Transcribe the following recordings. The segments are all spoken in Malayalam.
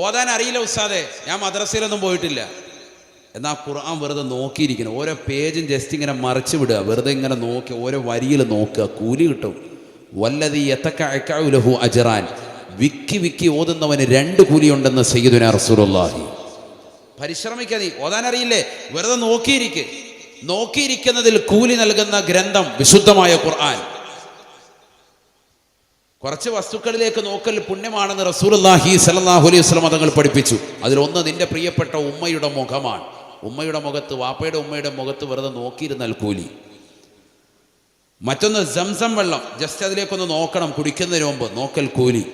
ഓതാൻ അറിയില്ല ഉസ്താദേ, ഞാൻ മദ്രസയിലൊന്നും പോയിട്ടില്ല. എന്നാൽ ഖുർആൻ വെറുതെ നോക്കിയിരിക്കണം. ഓരോ പേജും ജസ്റ്റ് ഇങ്ങനെ മറിച്ച് വിടുക, വെറുതെ ഇങ്ങനെ നോക്കി ഓരോ വരിയിൽ നോക്കുക, കൂലി കിട്ടും. വല്ലദീ യതകഅഉ ലഹു അജ്റാൻ, വിക്കി വിക്കി ഓതുന്നവന് 2 കൂലിയുണ്ടെന്ന് സയ്യിദുനാ റസൂലുള്ളാഹി. പരിശ്രമിക്കുക. നീ ഓതാൻ അറിയില്ലേ, വെറുതെ നോക്കിയിരിക്കുന്നതിൽ കൂലി നൽകുന്ന ഗ്രന്ഥം വിശുദ്ധമായ ഖുർആൻ. കുറച്ച് വസ്തുക്കളിലേക്ക് നോക്കൽ പുണ്യമാണെന്ന് റസൂലുള്ളാഹി സ്വല്ലല്ലാഹു അലൈഹി വസല്ലം തങ്ങൾ പഠിപ്പിച്ചു. അതിലൊന്ന് നിന്റെ പ്രിയപ്പെട്ട ഉമ്മയുടെ മുഖമാണ്. ഉമ്മയുടെ മുഖത്ത്, വാപ്പയുടെ ഉമ്മയുടെ മുഖത്ത് വെറുതെ നോക്കിയിരുന്നാൽ കൂലി. മറ്റൊന്ന് സംസം വെള്ളം, ജസ്റ്റ് അതിലേക്കൊന്ന് നോക്കണം കുടിക്കുന്നതിന് മുമ്പ്, നോക്കൽ കൂലി.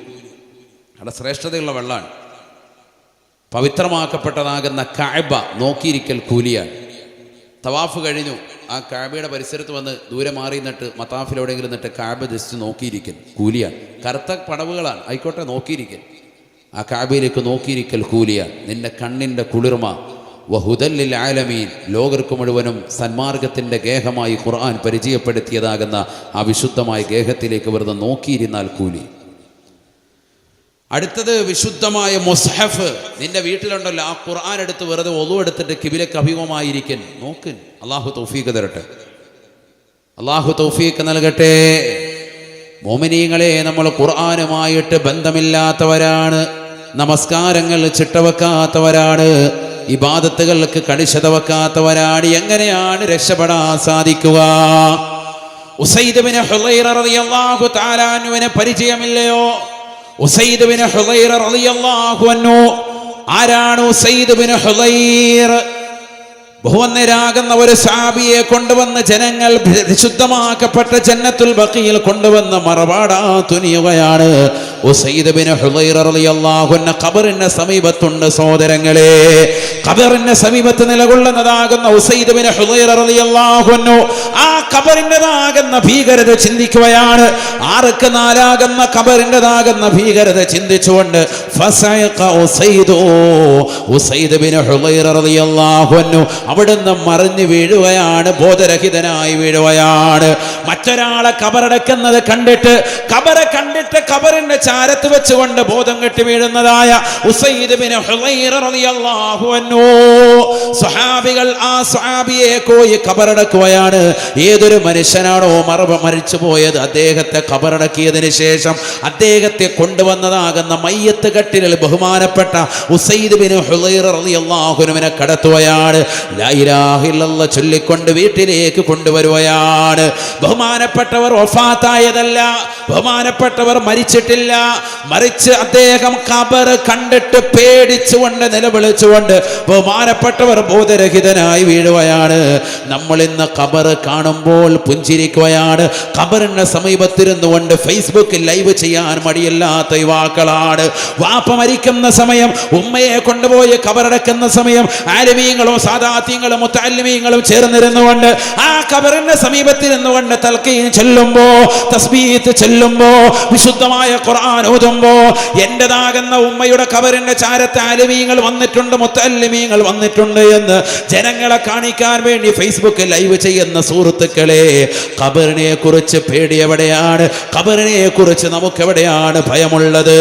അവിടെ ശ്രേഷ്ഠതയുള്ള വെള്ളമാണ്. പവിത്രമാക്കപ്പെട്ടതാകുന്ന കഅബ നോക്കിയിരിക്കൽ കൂലിയാണ്. തവാഫ് കഴിഞ്ഞു, ആ കഅബയുടെ പരിസരത്ത് വന്ന് ദൂരെ മാറി നിന്നിട്ട് മതാഫിലെവിടെയെങ്കിലും നിന്നിട്ട് കഅബ ജസ്റ്റ് നോക്കിയിരിക്കൽ കൂലിയാണ്. കറുത്ത പടവുകളാണ്, ആയിക്കോട്ടെ, നോക്കിയിരിക്കൽ. ആ കഅബയിലേക്ക് നോക്കിയിരിക്കൽ കൂലിയാണ്. നിന്റെ കണ്ണിൻ്റെ കുളിർമ. വഹുദൽ ലിൽ ആലമീൻ, ലോകർക്ക് മുഴുവനും സന്മാർഗത്തിൻ്റെ ഗേഹമായി ഖുർആൻ പരിചയപ്പെടുത്തിയതാകുന്ന ആ വിശുദ്ധമായ ഗേഹത്തിലേക്ക് വെറുതെ നോക്കിയിരുന്നാൽ കൂലി. അടുത്തത് വിശുദ്ധമായ മുസ്ഹഫ്. നിന്റെ വീട്ടിലുണ്ടല്ലോ, ആ ഖുർആൻ എടുത്ത് വെറുതെ ഒളു എടുത്തിട്ട് കിബിലക്ക് അഭിമുഖമായിരിക്കും നോക്ക്. അള്ളാഹു തൗഫീഖ് തരട്ടെ, അള്ളാഹു തൗഫീഖ് നൽകട്ടെ. മോമിനീങ്ങളെ, നമ്മൾ ഖുർആനുമായിട്ട് ബന്ധമില്ലാത്തവരാണ്, നമസ്കാരങ്ങൾ ചിട്ടവെക്കാത്തവരാണ്, ഇബാദത്തുകൾക്ക് കണിശത വെക്കാത്തവരാണ്. എങ്ങനെയാണ് രക്ഷപ്പെടാൻ സാധിക്കുക? ഉസൈദ് ബിൻ ഹുളൈറ റളിയല്ലാഹു തആല അൻഹുവിനെ പരിചയമില്ലയോ? ഉസൈദ് ബിൻ ഹുളൈറ റളിയല്ലാഹു അൻഹു. ആരാണ് ഉസൈദ് ബിൻ ഹുളൈർ? ബഹുവന്നരാകുന്ന ഒരു സഹാബിയെ കൊണ്ടുവന്ന് ജനങ്ങൾ വിശുദ്ധമാക്കപ്പെട്ട ജന്നത്തുൽ ബഖീൽ കൊണ്ടുവന്ന് മറവാടാ തുനിയുകയാണ്. ഉസൈദ് ബിൻ ഹുളൈർ റളിയല്ലാഹു അൻഹു ഖബറിന്റെ സമീപത്തുണ്ട്. സഹോദരങ്ങളെ, ഖബറിന്റെ സമീപത്ത് നിലകൊള്ളുന്നതാകുന്ന ഉസൈദ് ബിൻ ഹുളൈർ റളിയല്ലാഹു അൻഹു ആ ഖബറിന്റേതാകുന്ന ഭീകരത ചിന്തിക്കുകയാണ്. ആർക്ക് നാലാകുന്ന ഖബറിന്റേതാകുന്ന ഭീകരത ചിന്തിച്ചുകൊണ്ട് ഫസഖ ഉസൈദ് ബിൻ ഹുളൈർ റളിയല്ലാഹു അൻഹു അവിടുന്ന് മറിഞ്ഞു വീഴുകയാണ്, ബോധരഹിതനായി വീഴുകയാണ്. മറ്റൊരാളെ ഖബറടക്കുന്നത് കണ്ടിട്ട് ഖബറിന്റെ ചാരത്ത് വെച്ചുകൊണ്ട് ബോധം കെട്ടി വീഴുന്നതായ ഉസൈദ് ബിൻ ഹുളൈർ റളിയല്ലാഹു അൻഹു, സ്വഹാബികൾ ആ സ്വഹാബിയെ പോയി ഖബറടക്കുകയാണ്. ഏതൊരു മനുഷ്യനാണോ മരിച്ചു പോയത്, അദ്ദേഹത്തെ ഖബറടക്കിയതിന് ശേഷം അദ്ദേഹത്തെ കൊണ്ടുവന്നതാകുന്ന മയ്യത്ത് കട്ടിലിൽ ബഹുമാനപ്പെട്ട ഉസൈദ് ബിൻ ഹുളൈർ റളിയല്ലാഹു അൻഹുവിനെ കടത്തുകയാണ്. ലാ ഇലാഹ ഇല്ലല്ലാഹ് ചൊല്ലിക്കൊണ്ട് വീട്ടിലേക്ക് കൊണ്ടുവരുകയാണ്. ബഹുമാനപ്പെട്ടവർ വഫാത്തായതല്ല, ബഹുമാനപ്പെട്ടവർ മരിച്ചിട്ടില്ല, മറിച്ച് അദ്ദേഹം ഖബർ കണ്ടിട്ട് പേടിച്ചുകൊണ്ട് നിലവിളിച്ചുകൊണ്ട് ബഹുമാനപ്പെട്ടവർ ബോധരഹിതനായി വീഴുകയാണ്. നമ്മൾ ഇന്ന് ഖബർ കാണുമ്പോൾ പുഞ്ചിരിക്കുകയാണ്. ഖബറിന്റെ സമീപത്തിരുന്നു കൊണ്ട് ഫേസ്ബുക്കിൽ ലൈവ് ചെയ്യാൻ മടിയില്ലാത്ത യുവാക്കളാണ്. വാപ്പ മരിക്കുന്ന സമയം, ഉമ്മയെ കൊണ്ടുപോയി ഖബറടക്കുന്ന സമയം ആലിമീങ്ങളും സാദാത്യങ്ങളും മുത്തഅല്ലിമീങ്ങളും ചേർന്നിരുന്നുകൊണ്ട് ആ ഖബറിന്റെ സമീപത്തിരുന്നുകൊണ്ട് തൽഖീൻ ചൊല്ലുമ്പോ, തസ്ബീഹ് ചൊല്ലുമ്പോ, വിശുദ്ധമായ ഖുർആൻ ഓതുമ്പോ, എന്റേതാകുന്ന ഉമ്മയുടെ ഖബറിന്റെ ചാരത്ത് ആലിമീങ്ങൾ വന്നിട്ടുണ്ട്, മുത്തഅല്ലിമീങ്ങൾ വന്നിട്ടുണ്ട് എന്ന് ജനങ്ങളെ കാണിക്കാൻ വേണ്ടി ഫേസ്ബുക്കിൽ ലൈവ് ചെയ്യുന്ന സുഹൃത്തുക്കളെ, ഖബറിനെ കുറിച്ച് പേടി എവിടെയാണ്? ഖബറിനെ കുറിച്ച് നമുക്ക് എവിടെയാണ് ഭയമുള്ളത്?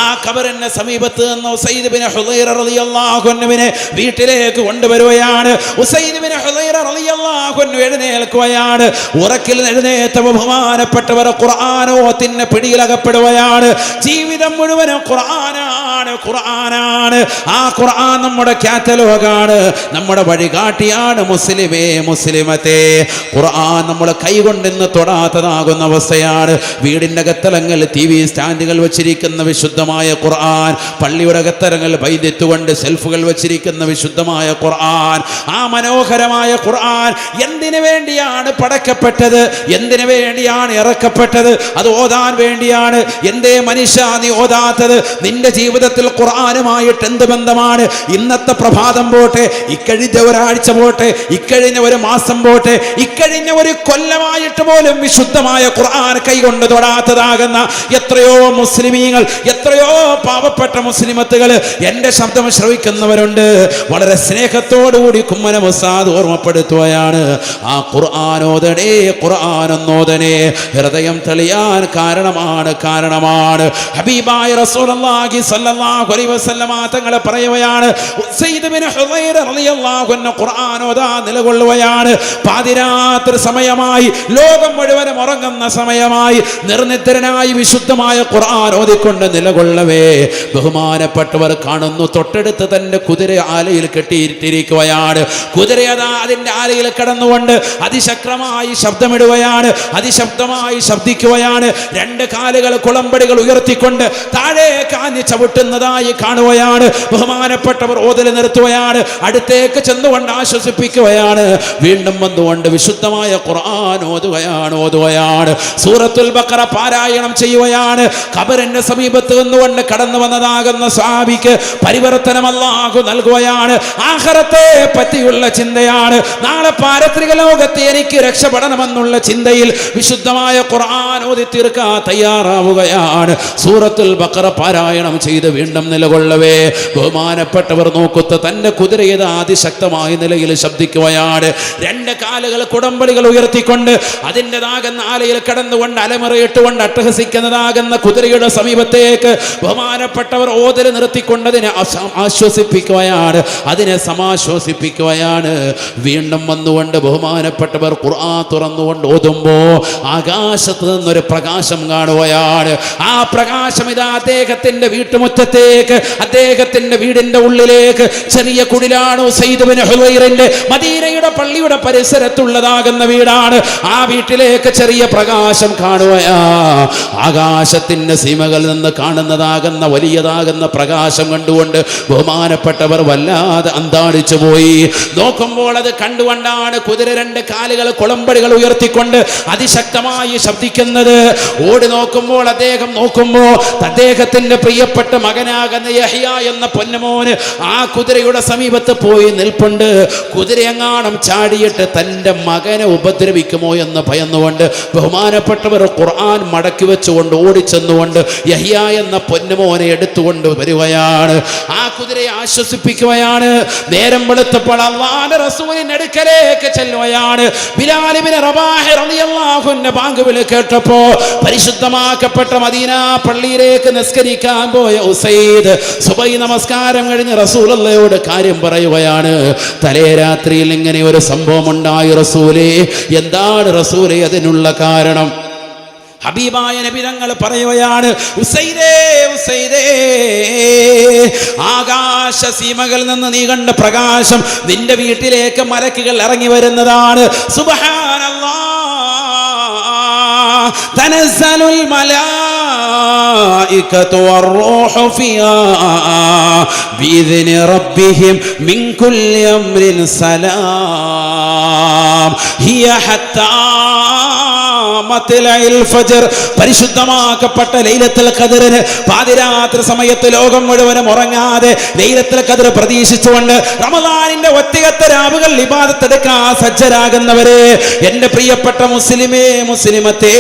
ആ ഖബറിന്റെ സമീപത്ത് നിന്ന് ഉസൈദ് ബിൻ ഹുളൈർ റളിയല്ലാഹു അൻഹുവിനെ വീട്ടിലേക്ക് കൊണ്ടുവരുകയാണ്. ഉസൈദ് ബിൻ ഹുളൈർ റളിയല്ലാഹു അൻഹു എഴുന്നേൽക്കുകയാണ്. ഉറക്കിൽ എഴുന്നേറ്റ ബഹുമാനപ്പെട്ടവർ ഖുർആനോത്തിന്റെ പിടിയിലകപ്പെടുകയാണ്. ജീവിതം മുഴുവനും ഖുർആനാണ്. ആ ഖുർആൻ നമ്മുടെ കാറ്റലോഗാണ്, നമ്മുടെ വഴികാട്ടിയാണ്. മുസ്ലിമേ, മുസ്ലിമത്തെ, ഖുർആൻ നമ്മൾ കൈകൊണ്ടിന്ന് തൊടാത്തതാകുന്ന അവസ്ഥയാണ്. വീടിന്റെ അകത്തലങ്ങൾ TV സ്റ്റാൻഡുകൾ വെച്ചിരിക്കുന്ന വിശുദ്ധമായ ഖുർആൻ, പള്ളിയുടെ അകത്തലങ്ങൾ വൈദ്യത്തുകൊണ്ട് സെൽഫുകൾ വെച്ചിരിക്കുന്ന വിശുദ്ധമായ ഖുർആൻ, ആ മനോഹരമായ ഖുർആൻ എന്തിനു വേണ്ടിയാണ് പടക്കപ്പെട്ടത്? എന്തിനു വേണ്ടിയാണ് ഇറക്കപ്പെട്ടത്? അത് ഓതാൻ വേണ്ടിയാണ്. എന്തേ മനുഷ്യ നീ ഓതാത്തത്? നിന്റെ ജീവിതത്തിൽ ഖുർആനുമായിട്ട് എന്ത് ബന്ധമാണ്? ഇന്നത്തെ പ്രഭാതം പോട്ടെ, ഇക്കഴിഞ്ഞ ഒരാഴ്ച പോട്ടെ, ഇക്കഴിഞ്ഞ ഒരു മാസം പോട്ടെ, ഇക്കഴിഞ്ഞ ഒരു കൊല്ലമായിട്ട് പോലും വിശുദ്ധമായ ഖുർആൻ കൈകൊണ്ട് തൊടാത്തതാകുന്ന എത്രയോ മുസ്ലിമീങ്ങൾ, എത്രയോ പാവപ്പെട്ട മുസ്ലിമത്തുകൾ എന്റെ ശബ്ദം ശ്രവിക്കുന്നവരുണ്ട്. വളരെ സ്നേഹത്തോടുകൂടി കുമ്മന ഉസ്താദ് ഓർമ്മപ്പെടുത്തുകയാണ്, ആ ഖുർആനോദനേ, ഖുർആനോദനേ ഹൃദയം തെളിയാൻ കാരണമാണ്. ഹബീബായ റസൂലുള്ളാഹി സ്വല്ലല്ലാഹു സല്ലല്ലാഹു അലൈഹി വസല്ലമ തങ്ങൾ പറയുകയാണ്, ഉസൈദ് ബിൻ ഹുദൈർ റളിയല്ലാഹു അൻഹു ഖുർആൻ ഓതാൻ നിലകൊള്ളുകയാണ്. പാതിരാത്രി സമയമായി, ലോകം മുഴുവനും ഉറങ്ങുന്ന സമയമായി, നിർനിദ്രനായി വിശുദ്ധമായ ഖുർആൻ ഓതിക്കൊണ്ട് നിലകൊള്ളവേ ബഹുമാനപ്പെട്ടവർ കാണുന്നു, തൊട്ടടുത്ത് തന്റെ കുതിര ആലയിൽ കെട്ടിയിട്ടിരിക്കുകയാണ്. കുതിരയതാ അതിന്റെ ആലയിൽ കിടന്നുകൊണ്ട് അതിശക്തമായി ശബ്ദമിടുകയാണ്, അതിശബ്ദമായി ശബ്ദിക്കുകയാണ്. രണ്ട് കാലുകൾ കുളമ്പടികൾ ഉയർത്തിക്കൊണ്ട് താഴെ കാഞ്ഞ് ചവിട്ടുന്നതായി കാണുകയാണ്. ബഹുമാനപ്പെട്ടവർ ഓതൽ നിർത്തുകയാണ്, അടുത്തേക്ക് ചെന്നുകൊണ്ട് ആശ്വസിപ്പിക്കുകയാണ്. വീണ്ടും വന്നുകൊണ്ട് വിശുദ്ധമായ ഖുർആൻ ഓതുകയാണ്. സൂറത്തുൽ ബഖറ പാരായണം ചെയ്യുകയാണ്. ഖബറിന്റെ സമീപത്ത് നിന്നുകൊണ്ട് കടന്നു വന്നതാകുന്ന സ്വഹാബിക്ക് പരിവർത്തനം അല്ലാഹു നൽകുകയാണ്. ആഖിറത്തെ പറ്റിയുള്ള ചിന്തയാണ്. നാളെ പാരത്രിക ലോകത്ത് എനിക്ക് രക്ഷപ്പെടണമെന്നുള്ള ചിന്തയിൽ വിശുദ്ധമായ ഖുർആൻ ഓതി തീർക്കാൻ തയ്യാറാവുകയാണ്. സൂറത്തുൽ ബഖറ പാരായണം ചെയ്ത് വീണ്ടും നിലകൊള്ളവേ ബഹുമാനപ്പെട്ടവർ നോക്കുത്ത തന്റെ കുതിരയത് അതിശക്തമായ നിലയിൽ ശബ്ദിക്കുകയാണ്. രണ്ട് കാലുകൾ കുടമ്പടികൾ ഉയർത്തിക്കൊണ്ട് അതിൻ്റെതാകുന്ന ആലയിൽ കടന്നുകൊണ്ട് അലമുറയിട്ടുകൊണ്ട് അട്ടഹസിക്കുന്നതാകുന്ന കുതിരയുടെ സമീപത്തേക്ക് ബഹുമാനപ്പെട്ടവർ ഓതൽ നിർത്തിക്കൊണ്ട് അതിനെ ആശ്വസിപ്പിക്കുകയാണ്, അതിനെ സമാശ്വസിപ്പിക്കുകയാണ്. വീണ്ടും വന്നുകൊണ്ട് ബഹുമാനപ്പെട്ടവർ ഖുർആൻ തുറന്നുകൊണ്ട് ഓതുമ്പോ ആകാശത്ത് നിന്നൊരു പ്രകാശം കാണുകയാണ്. ആ പ്രകാശം ഇതാ അദ്ദേഹത്തിന്റെ വീട്ടുമുറ്റത്തേക്ക്, അദ്ദേഹത്തിന്റെ വീടിന്റെ ഉള്ളിലേക്ക്, ചെറിയ കുടിലാണ് ഉസൈദ് ബിൻ ഹുദൈറിന്റെ മദീനയുടെ പള്ളിയുടെ പരിസരത്തുള്ളതാകുന്ന വീടാണ്. ആ വീട്ടിലേക്ക് ചെറിയ പ്രകാശം കാണുകയാ. ആകാശത്തിന്റെ സീമകളിൽ നിന്ന് കാണുന്നതാകുന്ന വലിയതാകുന്ന പ്രകാശം കണ്ടുകൊണ്ട് ബഹുമാനപ്പെട്ടവർ വല്ലാതെ അന്താളിച്ചു പോയി. നോക്കുമ്പോൾ അത് കണ്ടുകൊണ്ടാണ് കുതിര രണ്ട് കാലുകൾ കുളമ്പടികൾ ഉയർത്തിക്കൊണ്ട് അതിശക്തമായി ശബ്ദിക്കുന്നത്. ഓടി നോക്കുമ്പോൾ അദ്ദേഹം നോക്കുമ്പോൾ അദ്ദേഹത്തിന്റെ പ്രിയപ്പെട്ട മകനാകുന്ന യഹ്യ എന്ന പൊന്നുമോന് ആ കുതിരയുടെ സമീപത്ത് പോയി നിൽപ്പുണ്ട്. കുതിരയെങ്ങാനും ചാടിയിട്ട് തൻ്റെ മകനെ ഉപദ്രവിക്കുമോ എന്ന് ഭയന്നുകൊണ്ട് ബഹുമാനപ്പെട്ടവർ ഖുർആൻ മടക്കി വെച്ചുകൊണ്ട് ഓടിച്ചെന്നുകൊണ്ട് യഹ്യ എന്ന പൊന്നുമോനെ എടുത്തുകൊണ്ട് വരികയാണ്. ആ കുതിരയെ ആശ്വസിപ്പിക്കുകയാണ്. നേരം വെളുത്തപ്പോൾ അല്ലാഹുവിന്റെ റസൂലിന്റെ അടുക്കലേക്ക് ചെല്ലുകയാണ്. ബിലാൽ ഇബ്നു റബാഹ് റളിയല്ലാഹു അൻഹു ബാങ്ക് വിളി കേട്ടപ്പോ പരിശുദ്ധമാക്കപ്പെട്ട മദീന പള്ളിയിലേക്ക് നിസ്കരിക്കാൻ പോയ ഉസൈദ് സുബഹി നമസ്കാരം കഴിഞ്ഞ് റസൂലുള്ളാഹിയോട് കാര്യം പറയുകയാണ്. തലേ രാത്രിയിൽ ഇങ്ങനെ ഒരു സംഭവം ഉണ്ടായി റസൂലേ, എന്താണ് റസൂലേ അതിനുള്ള കാരണം? ഹബീബായ നബി തങ്ങൾ പറയുകയാണ്, ഉസൈദേ ഉസൈദേ, ആകാശ സീമകളിൽ നിന്ന് നീ കണ്ട പ്രകാശം നിന്റെ വീട്ടിലേക്ക് മലക്കുകൾ ഇറങ്ങി വരുന്നതാണ്. സുബ്ഹാനല്ലാഹ്, തനസ്സലുൽ മലായികതു വറൂഹു ഫിഹാ ബിഇذن റബ്ബിഹിം മിൻ കുല്ലി അംരിൻ സലാം ഹിയ ഹത്താ പരിശുദ്ധമാക്കപ്പെട്ട ലൈലത്തുൽ ഖദ്റിന് പാതിരാത്രി സമയത്ത് ലോകം മുഴുവനും ഉറങ്ങാതെ ലൈലത്തുൽ ഖദ്ർ പ്രതീക്ഷിച്ചുകൊണ്ട് റമദാനിന്റെ ഒറ്റയത്തെ രാവുകൾ ഇബാദത്ത് എടുക്കാൻ സജ്ജരാകുന്നവരെ, എന്റെ പ്രിയപ്പെട്ട മുസ്ലിമേ മുസ്ലിമത്തേ,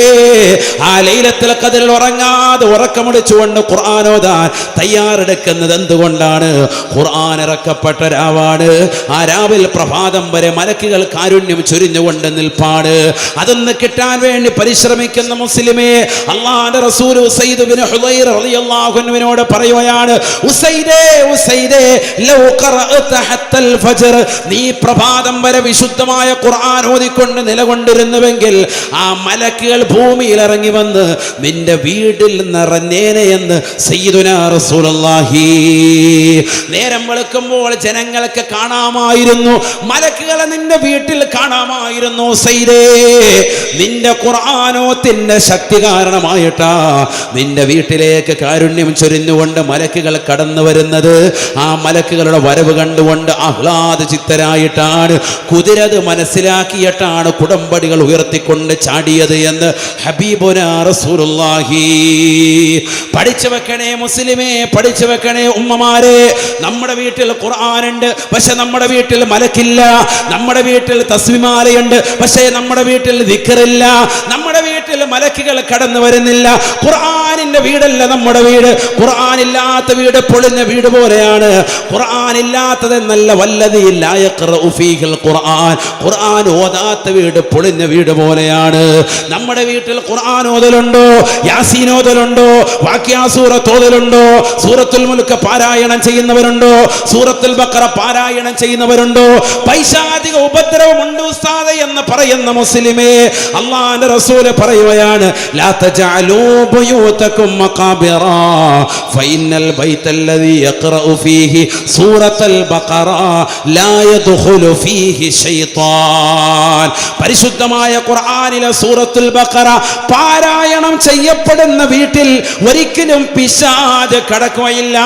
ആ ലൈലത്തുൽ ഖദ്റിൽ ഉറങ്ങാതെ ഉറക്കമൊടിച്ചുകൊണ്ട് ഖുർആൻ ഓതാൻ തയ്യാറെടുക്കുന്നത് എന്തുകൊണ്ടാണ്? ഖുർആൻ ഇറക്കപ്പെട്ട രാവാണ്. ആ രാവിൽ പ്രഭാതം വരെ മലക്കുകൾ കാരുണ്യം ചൊരിഞ്ഞുകൊണ്ട് നിൽപ്പാണ്. അതൊന്ന് കിട്ടാൻ വേണ്ടി പരിശ്രമിക്കുന്ന മുസ്ലിമേ, അല്ലാഹുവിന്റെ റസൂൽ ഉസൈദ് ബിൻ ഹുദൈർ റളിയല്ലാഹു അൻഹുവിനോട് പറയുകയാണ്, ഉസൈദേ ഉസൈദേ, ലൗ ഖറഅത ഹത്തൽ ഫജ്ർ, നീ പ്രഭാതം വരെ വിശുദ്ധമായ ഖുർആൻ ഓതിക്കൊണ്ട് നിലകൊണ്ടിരുന്നുവെങ്കിൽ ആ മലക്കുകൾ ഭൂമിയിൽ ഇറങ്ങി വന്ന് നിന്റെ വീട്ടിൽ നിറഞ്ഞേനെ എന്ന് സയ്യിദുനാ റസൂലുള്ളാഹി. നേരം വെളുക്കുമ്പോൾ ജനങ്ങൾക്ക് കാണാമായിരുന്നു, മലക്കുകളെ നിന്റെ വീട്ടിൽ കാണാമായിരുന്നു. ഉസൈദേ, നിന്റെ ഖുർആനോത്തിന്റെ ശക്തി കാരണമായിട്ടാ നിന്റെ വീട്ടിലേക്ക് കാരുണ്യം ചൊരിഞ്ഞുകൊണ്ട് മലക്കുകൾ കടന്നു വരുന്നത്. ആ മലക്കുകളുടെ വരവ് കണ്ടുകൊണ്ട് ആഹ്ലാദ ചിത്തരായിട്ടാണ് കുതിരത് മനസ്സിലാക്കിയിട്ടാണ് കുടമ്പടികൾ ഉയർത്തിക്കൊണ്ട് ചാടിയത് എന്ന് ഹബീബുനാ റസൂലുള്ളാഹി. പഠിച്ചു വെക്കണേ മുസ്ലിമേ, പഠിച്ചു വെക്കണേ ഉമ്മമാരെ. നമ്മുടെ വീട്ടിൽ ഖുർആനുണ്ട്, പക്ഷെ നമ്മുടെ വീട്ടിൽ മലക്കില്ല. നമ്മുടെ വീട്ടിൽ തസ്ബീഹ് മാലയുണ്ട്, പക്ഷേ നമ്മുടെ വീട്ടിൽ ദിക്റില്ല. നമ്മുടെ വീട്ടിൽ വീട്ടിൽ മലക്കുകൾ കടന്നു വരുന്നില്ല. ഖുർആനിന്റെ വീടല്ല നമ്മുടെ വീട്. ഖുർആൻ ഇല്ലാത്ത വീട് പൊളിഞ്ഞ വീട് പോലെയാണ്. ഖുർആൻ ഇല്ലാത്തതെന്നല്ല, വല്ലദീ ലാ യഖറഉ ഫീഹിൽ ഖുർആൻ, ഖുർആൻ ഓതാത്ത വീട് പൊളിഞ്ഞ വീട് പോലെയാണ്. നമ്മുടെ വീട്ടിൽ ഖുർആൻ ഓതലുണ്ടോ? യാസീൻ ഓതലുണ്ടോ? വാഖിഅ സൂറത്ത് ഓതലുണ്ടോ? സൂറത്തുൽ മുൽക്ക് പാരായണം ചെയ്യുന്നവരുണ്ടോ? സൂറത്തുൽ ബഖറ പാരായണം ചെയ്യുന്നവരുണ്ടോ? പൈശാചിക ഉപദ്രവമുണ്ട് ഉസ്താദേ എന്ന് പറയുന്ന മുസ്ലിമേ, അല്ലാഹുവിന്റെ റസൂൽ പറയുകയാണ്, ലാ തജഅലൂ ബുയൂതകും മഖാബിറ ഫഇന്നൽ ബൈതല്ലദീ യഖറഉ ഫീഹി സൂറത്തുൽ ബഖറ ലാ യദ്ഖുലു ഫീഹി ശൈത്താൻ. പരിശുദ്ധമായ ഖുർആനിലെ സൂറത്തുൽ ബഖറ പാരായണം ചെയ്യപ്പെടുന്ന വീട്ടിൽ ഒരിക്കലും പിശാച് കടക്കുകയില്ല.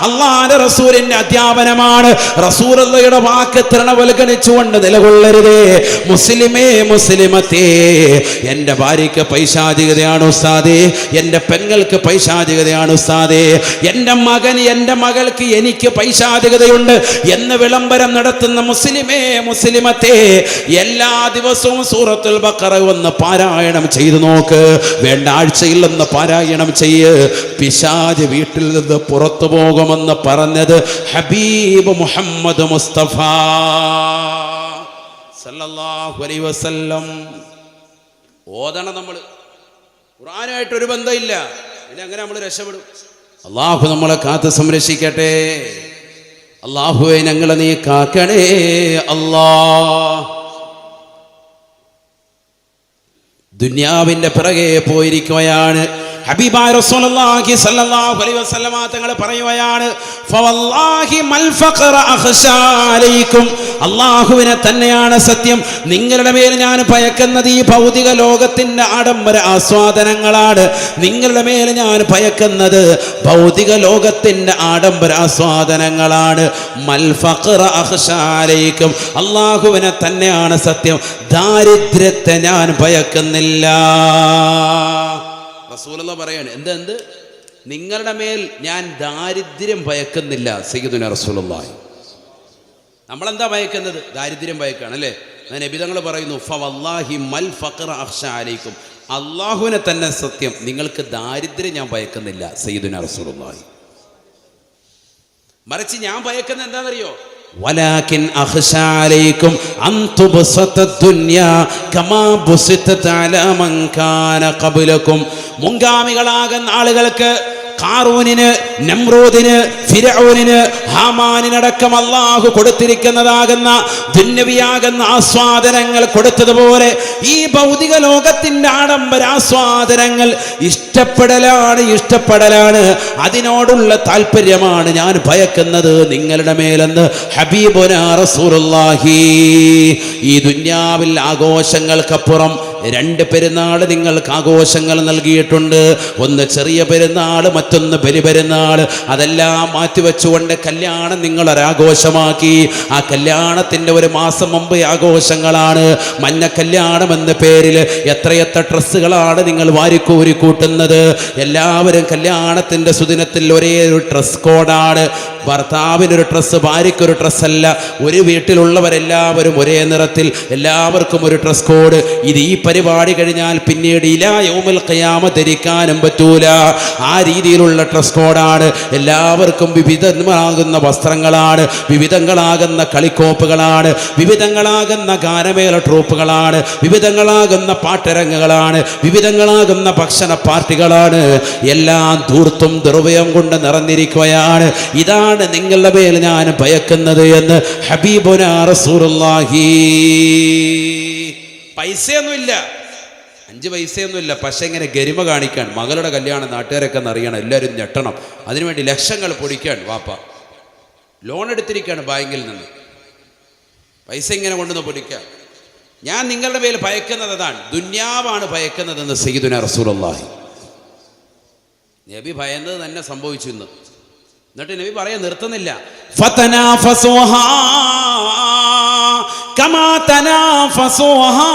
അല്ലാഹുവിന്റെ റസൂലിന്റെ അധ്യാപനമാണ്. റസൂലുള്ളാഹിയുടെ വാക്ക് തൃണവൽഗണിച്ചുകൊണ്ട് നിലകൊള്ളരുതേ. മുസ്ലിമേ, മുസ്ലിമത്തേ, എൻ്റെ ഭാര്യയ്ക്ക് പൈശാചികതയാണ് ഉസ്താദേ, എൻ്റെ പെങ്ങൾക്ക് പൈശാചികതയാണ് ഉസ്താദേ, എൻ്റെ മകന് എൻ്റെ മകൾക്ക് എനിക്ക് പൈശാചികതയുണ്ട് എന്ന് വിളംബരം നടത്തുന്ന മുസ്ലിമേ, മുസ്ലിമത്തേ, എല്ലാ ദിവസവും സൂറത്തുൽ ബഖറ ഒന്ന് പാരായണം ചെയ്തു നോക്ക്. വേണ്ട ആഴ്ചയിൽ ഒന്ന് പാരായണം ചെയ്യ്. പിശാച് വീട്ടിൽ നിന്ന് പുറത്തു പോകുമെന്ന് പറഞ്ഞത് ഹബീബ് മുഹമ്മദ് മുസ്തഫ സല്ലല്ലാഹു അലൈഹി വസല്ലം. ഓതണം. നമ്മൾ ഖുർആനായിട്ടൊരു ബന്ധമില്ല, പിന്നെ അങ്ങനെ നമ്മൾ രക്ഷപ്പെടും? അള്ളാഹു നമ്മളെ കാത്ത് സംരക്ഷിക്കട്ടെ. അള്ളാഹുവേ, ഞങ്ങളെ നീ കാക്കണേ അല്ലാ. ദുനിയാവിന്റെ പിറകെ പോയിരിക്കുകയാണ്. ഹബീബായ റസൂലുള്ളാഹി സ്വല്ലല്ലാഹു അലൈഹി വസല്ലമ തങ്ങൾ പറയുകയാണ്, ഫവല്ലാഹി മൽ ഫഖറ അഖ്ശാ അലൈക്കും, അല്ലാഹുവിനെ തന്നെയാണ് സത്യം, നിങ്ങളുടെ മേൽ ഞാൻ ഭയക്കുന്നത് ഈ ഭൗതിക ലോകത്തിന്റെ ആഡംബര ആസ്വാദനങ്ങളാണ്. നിങ്ങളുടെ മേൽ ഞാൻ ഭയക്കുന്നത് ഭൗതിക ലോകത്തിന്റെ ആഡംബര ആസ്വാദനങ്ങളാണ്. മൽ ഫഖറ അഖ്ശാ അലൈക്കും, അല്ലാഹുവിനെ തന്നെയാണ് സത്യം, ദാരിദ്ര്യത്തെ ഞാൻ ഭയക്കുന്നില്ല. റസൂലുള്ളാഹി പറയാണ്, എന്ത് നിങ്ങളുടെ മേൽ ഞാൻ ദാരിദ്ര്യം ഭയക്കുന്നില്ല. സയ്യിദുനാ റസൂലുള്ളാഹി. നമ്മളെന്താ ഭയക്കുന്നത്? ദാരിദ്ര്യം ഭയക്കാണ് അല്ലേ? നബി തങ്ങൾ പറയുന്നു, ഫവല്ലാഹി മൽ ഫഖറ അഖ്ശാ അലൈക്കും, അല്ലാഹുവിനെ തന്നെ സത്യം, നിങ്ങൾക്ക് ദാരിദ്ര്യം ഞാൻ ഭയക്കുന്നില്ല. സയ്യിദുനാ റസൂലുള്ളാഹി. മറിച്ച് ഞാൻ ഭയക്കുന്നത് എന്താണെന്നറിയോ? വലാകിൻ അഖ്ശാ അലൈക്കും അൻ തുബ്സത ദുനിയാ കമാ ബുസിതത് അലാ മൻ കാന ഖബ്ലകും. മുൻഗാമികളാകുന്ന ആളുകൾക്ക്, ഖാറൂനിന്, നമ്രൂദിന്, ഫിർഔനിന്, ഹാമാനിനടക്കം അല്ലാഹു കൊടുത്തിരിക്കുന്നതാകുന്ന ദുന്യവിയാകുന്ന ആസ്വാദനങ്ങൾ കൊടുത്തതുപോലെ ഈ ഭൗതിക ലോകത്തിന്റെ ആഡംബര ആസ്വാദനങ്ങൾ ഇഷ്ടപ്പെടലാണ്. അതിനോടുള്ള താല്പര്യമാണ് ഞാൻ ഭയക്കുന്നത് നിങ്ങളുടെ മേലെന്ന് ഹബീബുനാ റസൂലുള്ളാഹി. ഈ ദുന്യാവിൽ ആഘോഷങ്ങൾക്കപ്പുറം രണ്ട് പെരുന്നാൾ നിങ്ങൾക്ക് ആഘോഷങ്ങൾ നൽകിയിട്ടുണ്ട്. ഒന്ന് ചെറിയ പെരുന്നാൾ, മറ്റൊന്ന് ബലിപെരുന്നാൾ. അതെല്ലാം മാറ്റിവെച്ചുകൊണ്ട് കല്യാണം നിങ്ങളൊരാഘോഷമാക്കി. ആ കല്യാണത്തിൻ്റെ ഒരു മാസം മുമ്പ് ആഘോഷങ്ങളാണ്. മഞ്ഞ കല്യാണം എന്ന പേരിൽ എത്രയെത്ര ഡ്രസ്സുകളാണ് നിങ്ങൾ വാരിക്കോരി കൂട്ടുന്നത്. എല്ലാവരും കല്യാണത്തിൻ്റെ സുദിനത്തിൽ ഒരേ ഒരു ഡ്രസ് കോഡാണ്. ഭർത്താവിനൊരു ഡ്രസ്സ്, ഭാര്യയ്ക്കൊരു ഡ്രസ്സല്ല. ഒരു വീട്ടിലുള്ളവരെല്ലാവരും ഒരേ നിറത്തിൽ, എല്ലാവർക്കും ഒരു ഡ്രസ് കോഡ്. ഇത് ഈ പരിപാടി കഴിഞ്ഞാൽ പിന്നീട് ഇലാ യൗമുൽ ഖിയാമ ധരിക്കാനും പറ്റൂല. ആ രീതിയിലുള്ള ഡ്രസ് കോഡാണ്. എല്ലാവർക്കും വിവിധങ്ങളാകുന്ന വസ്ത്രങ്ങളാണ്, വിവിധങ്ങളാകുന്ന കളിക്കോപ്പുകളാണ്, വിവിധങ്ങളാകുന്ന ഗാനമേള ട്രൂപ്പുകളാണ്, വിവിധങ്ങളാകുന്ന പാട്ടരങ്ങുകളാണ്, വിവിധങ്ങളാകുന്ന ഭക്ഷണ പാർട്ടികളാണ്. എല്ലാം ധൂർത്തും ദുർവ്യയം കൊണ്ട് നിറഞ്ഞിരിക്കുകയാണ്. ഇതാണ് നിങ്ങളുടെ മേൽ ഞാൻ ഭയക്കുന്നത് എന്ന് ഹബീബുനാ റസൂലുള്ളാഹി. പൈസയൊന്നുമില്ല, 5 പൈസയൊന്നുമില്ല, പക്ഷെ ഇങ്ങനെ ഗരിമ കാണിക്കാൻ. മകളുടെ കല്യാണം നാട്ടുകാരൊക്കെ അറിയണം, എല്ലാവരും ഞെട്ടണം. അതിനുവേണ്ടി ലക്ഷങ്ങൾ പൊടിക്കാൻ വാപ്പ ലോൺ എടുത്തിരിക്കുകയാണ് ബാങ്കിൽ നിന്ന്. പൈസ ഇങ്ങനെ കൊണ്ടുവന്ന് പൊടിക്കാൻ. ഞാൻ നിങ്ങളുടെ മേൽ ഭയക്കുന്നത് അതാണ്, ദുന്യാവാണ് ഭയക്കുന്നതെന്ന് സയ്യിദുനാ റസൂലുള്ളാഹി. നബി ഭയന്നത് തന്നെ സംഭവിച്ചു ഇന്ന്. എന്നിട്ട് നബി പറയാൻ നിർത്തുന്നില്ല, ഫതനാഫസുഹാ കമാ തനാഫസുഹാ.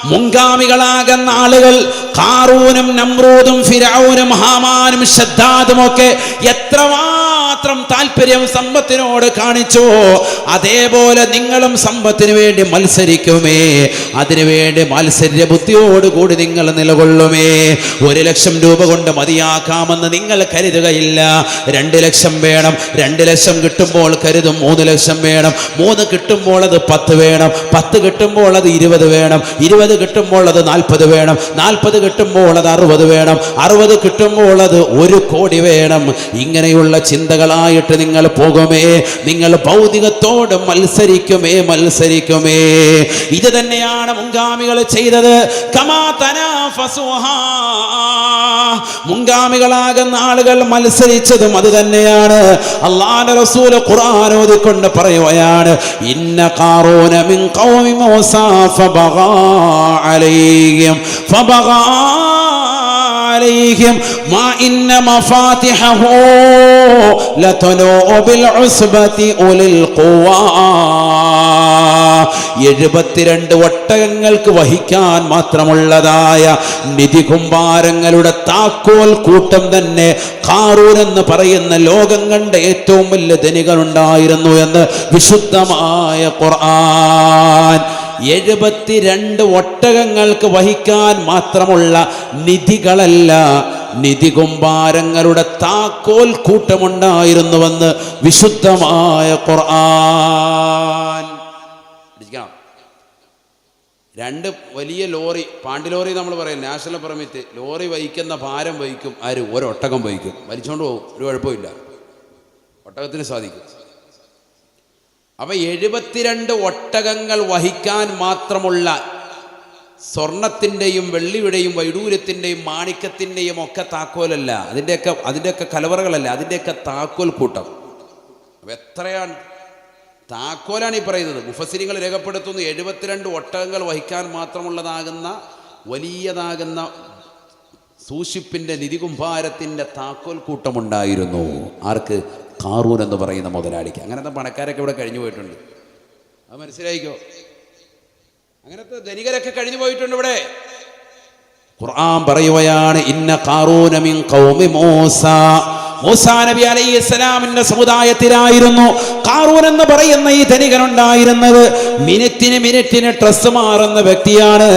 മുൻഗാമികളാകുന്ന ആളുകൾ, ഖാറൂനും നമ്രൂദും ഫിർഔനും ഹാമാനും ശദ്ദാദും ഒക്കെ എത്രമാത്രം എത്രമാത്രം താല്പര്യം സമ്പത്തിനോട് കാണിച്ചോ അതേപോലെ നിങ്ങളും സമ്പത്തിന് വേണ്ടി മത്സരിക്കുമേ, അതിനുവേണ്ടി മത്സര്യ ബുദ്ധിയോടുകൂടി നിങ്ങൾ നിലകൊള്ളുമേ. 1 ലക്ഷം രൂപ കൊണ്ട് മതിയാക്കാമെന്ന് നിങ്ങൾ കരുതുകയില്ല. 2 ലക്ഷം വേണം, 2 ലക്ഷം കിട്ടുമ്പോൾ കരുതും 3 ലക്ഷം വേണം, 3 കിട്ടുമ്പോൾ അത് 10 വേണം, 10 കിട്ടുമ്പോൾ അത് 20 വേണം, 20 കിട്ടുമ്പോൾ അത് 40 വേണം, 40 കിട്ടുമ്പോൾ അത് 60 വേണം, 60 കിട്ടുമ്പോൾ അത് 1 കോടി വേണം. ഇങ്ങനെയുള്ള ചിന്തകളായിട്ട് നിങ്ങൾ പോകുമേ, നിങ്ങൾ ഭൗതികത്തോട് മത്സരിക്കുമേ. ഇത് തന്നെയാണ് മുൻഗാമികൾ ചെയ്തത്. കമാ തനാഫസുഹാ, മുൻഗാമികളാകുന്ന ആളുകൾ മത്സരിച്ചതും അത് തന്നെയാണ്. അല്ലാഹുവിന്റെ റസൂൽ ഖുർആൻ ഓതിക്കൊണ്ട് പറയുകയാണ്, ഇന്ന ഖാറൂന മിൻ ഖൗമി മൂസാ ഫബഗാ അലൈഹിം മാ ഇന്ന മഫാതിഹഹു ലതനൂ ബിൽ ഉസ്ബതി ഉലിൽ ഖുവാ. 72 ഒട്ടകങ്ങൾക്ക് വഹിക്കാൻ മാത്രമുള്ളതായ നിധി കുമ്പാരങ്ങളുടെ താക്കോൽ കൂട്ടം തന്നെ ഖാറൂൻ എന്ന് പറയുന്ന ലോകം കണ്ട ഏറ്റവും വലിയ ധനികനുണ്ടായിരുന്നു എന്ന് വിശുദ്ധമായ ഖുർആൻ. 72 ഒട്ടകങ്ങൾക്ക് വഹിക്കാൻ മാത്രമുള്ള നിധികളല്ല, നിധി കുമ്പാരങ്ങളുടെ താക്കോൽ കൂട്ടമുണ്ടായിരുന്നുവെന്ന് വിശുദ്ധമായ ഖുർആൻ. 2 വലിയ ലോറി, പാണ്ടി ലോറി നമ്മൾ പറയും, നാഷണൽ പെർമിറ്റ് ലോറി വഹിക്കുന്ന ഭാരം വഹിക്കും ആര്? ഒരൊട്ടകം വഹിക്കും, വലിച്ചുകൊണ്ട് പോകും, ഒരു കുഴപ്പമില്ല, ഒട്ടകത്തിന് സാധിക്കും. അപ്പൊ 72 ഒട്ടകങ്ങൾ വഹിക്കാൻ മാത്രമുള്ള സ്വർണത്തിൻ്റെയും വെള്ളിയുടെയും വൈഡൂര്യത്തിൻ്റെയും മാണിക്യത്തിൻ്റെയും ഒക്കെ താക്കോലല്ല, അതിൻ്റെയൊക്കെ കലവറകളല്ല, അതിൻ്റെയൊക്കെ താക്കോൽ കൂട്ടം. അപ്പം എത്രയാണ് താക്കോലാണ് ഈ പറയുന്നത്. മുഫസ്സിരിങ്ങൾ രേഖപ്പെടുത്തുന്നു 72 ഒട്ടകങ്ങൾ വഹിക്കാൻ മാത്രമുള്ളതാകുന്ന വലിയതാകുന്ന സൂക്ഷിപ്പിൻ്റെ നിധികുംഭാരത്തിൻ്റെ താക്കോൽ കൂട്ടമുണ്ടായിരുന്നു. ആർക്ക്? ഖാറൂൻ എന്ന് പറയുന്ന മുതലാളിക്ക്. അങ്ങനത്തെ പണക്കാരൊക്കെ ഇവിടെ കഴിഞ്ഞു പോയിട്ടുണ്ട്, അത് മനസ്സിലായിക്കോ. അങ്ങനത്തെ ധനികരൊക്കെ കഴിഞ്ഞു പോയിട്ടുണ്ട് ഇവിടെ. ഖുർആൻ പറയുകയാണ്, ഇന്ന ഖാറൂന മിൻ ഖൗമി മൂസാ, മൂസാ നബി അലൈഹിസ്സലാമിന്റെ സമുദായത്തിലായിരുന്നു ഖാറൂൻ എന്ന് പറയുന്ന ഈ ധനികനുണ്ടായിരുന്നത്. മിനിറ്റിന് ഡ്രസ്സ് മാറുന്ന വ്യക്തിയാണ്,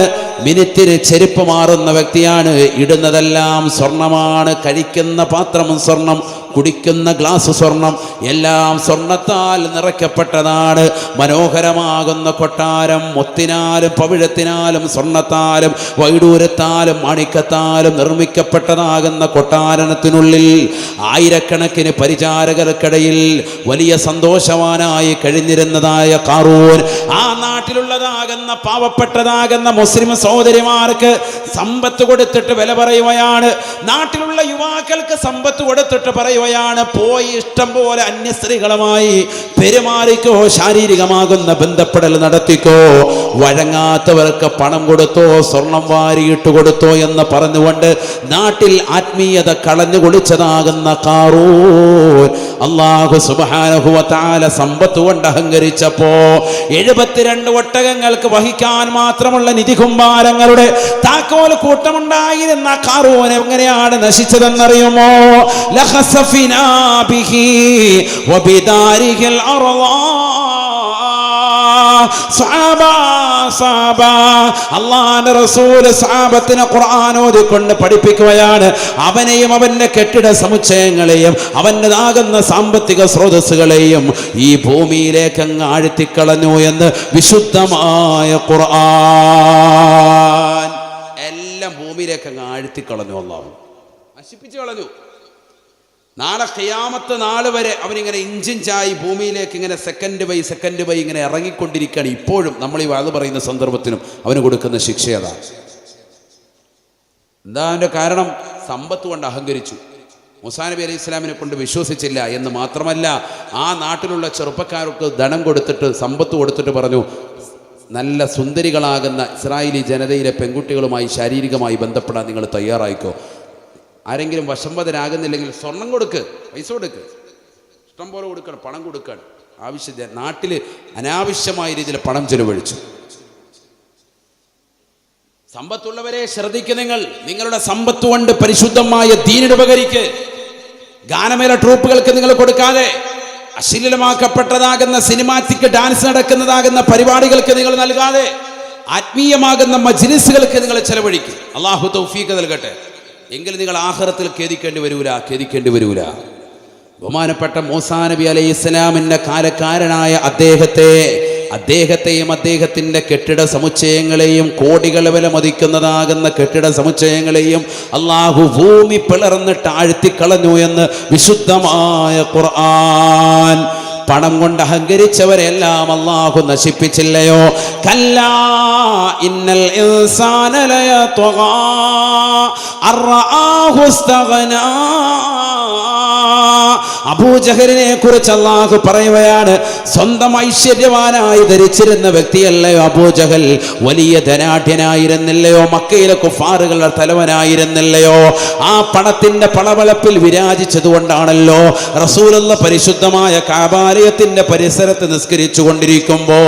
മിനിറ്റിന് ചെരുപ്പ് മാറുന്ന വ്യക്തിയാണ്, ഇടുന്നതെല്ലാം സ്വർണമാണ്, കഴിക്കുന്ന പാത്രം സ്വർണം, കുടിക്കുന്ന ഗ്ലാസ് സ്വർണം, എല്ലാം സ്വർണത്താൽ നിറയ്ക്കപ്പെട്ടതാണ്. മനോഹരമാകുന്ന കൊട്ടാരം മുത്തിനാലും പവിഴത്തിനാലും സ്വർണത്താലും വൈഡൂര്യത്താലും മാണിക്കത്താലും നിർമ്മിക്കപ്പെട്ടതാകുന്ന കൊട്ടാരത്തിനുള്ളിൽ ആയിരക്കണക്കിന് പരിചാരകർക്കിടയിൽ വലിയ സന്തോഷവാനായി കഴിഞ്ഞിരുന്നതായ ഖാറൂൻ ആ നാട്ടിലുള്ളതാകുന്ന പാവപ്പെട്ടതാകുന്ന മുസ്ലിം സഹോദരിമാർക്ക് സമ്പത്ത് കൊടുത്തിട്ട് വില പറയുകയാണ്. നാട്ടിലുള്ള യുവാക്കൾക്ക് സമ്പത്ത് കൊടുത്തിട്ട് പറയുകയാണ്, പോയി ഇഷ്ടം പോലെ അന്യ സ്ത്രീകളുമായി പെരുമാറിക്കോ, ശാരീരികമാകുന്ന ബന്ധപ്പെടൽ നടത്തിക്കോ, വഴങ്ങാത്തവർക്ക് പണം കൊടുത്തോ, സ്വർണം വാരിയിട്ട് കൊടുത്തോ എന്ന് പറഞ്ഞുകൊണ്ട് നാട്ടിൽ ആത്മീയത കളഞ്ഞു കുളിച്ചതാകുന്ന ഖാറൂൻ അല്ലാഹു സുബ്ഹാനഹു വ തആല സമ്പത്ത് കൊണ്ട് അഹങ്കരിച്ചപ്പോ 72 ഒട്ടകങ്ങൾക്ക് വഹിക്കാൻ മാത്രമുള്ള നിധി കുമ്പാരങ്ങളുടെ താക്കോൽ കൂട്ടമുണ്ടായിരുന്ന ഖാറൂൻ എങ്ങനെയാണ് നശിച്ചതെന്നറിയുമോ? ലഖസഫിനാ ബിഹി വബിദാരിഹിൽ അർളാ. അല്ലാഹുവിന്റെ റസൂൽ സഹാബത്തിനെ ഖുർആൻ ഓതിക്കൊണ്ട് പഠിപ്പിക്കുകയാണ്, അവനെയും അവന്റെ കെട്ടിട സമുച്ചയങ്ങളെയും അവൻ്റെതാകുന്ന സാമ്പത്തിക സ്രോതസ്സുകളെയും ഈ ഭൂമിയിലേക്ക് അങ്ങ് ആഴ്ത്തിക്കളഞ്ഞു എന്ന് വിശുദ്ധമായ ഖുർആൻ. എല്ലാം ഭൂമിയിലേക്ക് അങ്ങ് ആഴ്ത്തിക്കളഞ്ഞു, അല്ലാഹു നശിപ്പിച്ചു കളഞ്ഞു. നാളെ ഖിയാമത്ത് നാൾ വരെ അവനിങ്ങനെ ഇഞ്ചിഞ്ചായി ഭൂമിയിലേക്ക് ഇങ്ങനെ സെക്കൻഡ് ബൈ ഇങ്ങനെ ഇറങ്ങിക്കൊണ്ടിരിക്കുകയാണ്. ഇപ്പോഴും നമ്മൾ ഈ വാത് പറയുന്ന സന്ദർഭത്തിനും അവന് കൊടുക്കുന്ന ശിക്ഷ അതാണ്. എന്താ അതിൻ്റെ കാരണം? സമ്പത്ത് കൊണ്ട് അഹങ്കരിച്ചു. മൂസാ നബി അലൈഹി ഇസ്ലാമിനെ കൊണ്ട് വിശ്വസിച്ചില്ല എന്ന് മാത്രമല്ല, ആ നാട്ടിലുള്ള ചെറുപ്പക്കാർക്ക് ധനം കൊടുത്തിട്ട് സമ്പത്ത് കൊടുത്തിട്ട് പറഞ്ഞു, നല്ല സുന്ദരികളാകുന്ന ഇസ്രായേലി ജനതയിലെ പെൺകുട്ടികളുമായി ശാരീരികമായി ബന്ധപ്പെടാൻ നിങ്ങൾ തയ്യാറായിക്കോ. ആരെങ്കിലും വശംവദനാകുന്നില്ലെങ്കിൽ സ്വർണം കൊടുക്ക്, പൈസ കൊടുക്ക്, ഇഷ്ടം പോലെ കൊടുക്കണം, പണം കൊടുക്കണം. നാട്ടിൽ അനാവശ്യമായ രീതിയിൽ പണം ചെലവഴിച്ചു. സമ്പത്തുള്ളവരെ ശ്രദ്ധിക്കുക, നിങ്ങളുടെ സമ്പത്ത് കൊണ്ട് പരിശുദ്ധമായ ദീനിന് ഉപകരിക്ക്. ഗാനമേള ട്രൂപ്പുകൾക്ക് നിങ്ങൾ കൊടുക്കാതെ, അശ്ലീലമാക്കപ്പെട്ടതാകുന്ന സിനിമാറ്റിക് ഡാൻസ് നടക്കുന്നതാകുന്ന പരിപാടികൾക്ക് നിങ്ങൾ നൽകാതെ, ആത്മീയമാകുന്ന മജ്ലിസുകൾക്ക് നിങ്ങൾ ചെലവഴിക്കും. അള്ളാഹു തൗഫീഖ് നൽകട്ടെ. എങ്കിൽ നിങ്ങൾ ആഖിറത്തിൽ ഖേദിക്കേണ്ടി വരൂല. ബഹുമാനപ്പെട്ട മൂസാ നബി അലൈഹി ഇസ്ലാമിന്റെ കാലക്കാരനായ അദ്ദേഹത്തെയും അദ്ദേഹത്തിന്റെ കെട്ടിട സമുച്ചയങ്ങളെയും കോടികൾ വില മതിക്കുന്നതാകുന്ന കെട്ടിട സമുച്ചയങ്ങളെയും അള്ളാഹു ഭൂമി പിളർന്നിട്ട് ആഴ്ത്തിക്കളഞ്ഞു എന്ന് വിശുദ്ധമായ ഖുർആൻ. പണം കൊണ്ട് അഹങ്കരിച്ചവരെല്ലാം അല്ലാഹു നശിപ്പിച്ചില്ലയോ? കല്ലാ ഇന്നൽ ഇൻസാന ലയത്ഗാ അർആഹു ഇസ്തഗ്നാ. അബൂജഹലിനെ കുറിച്ച് അല്ലാഹു പറയുകയാണ്, സ്വന്തം ഐശ്വര്യവാനായി ധരിച്ചിരുന്ന വ്യക്തിയല്ലയോ അബൂജഹൽ, വലിയ ധനാഢ്യനായിരുന്നില്ലയോ, മക്കയിലെ കുഫാറുകളുടെ തലവനായിരുന്നില്ലയോ? ആ പണത്തിന്റെ പളവളപ്പിൽ വിരാജിച്ചതുകൊണ്ടാണല്ലോ റസൂലുള്ള പരിശുദ്ധമായ കഅബാലയത്തിന്റെ പരിസരത്ത് നിസ്കരിച്ചു കൊണ്ടിരിക്കുമ്പോ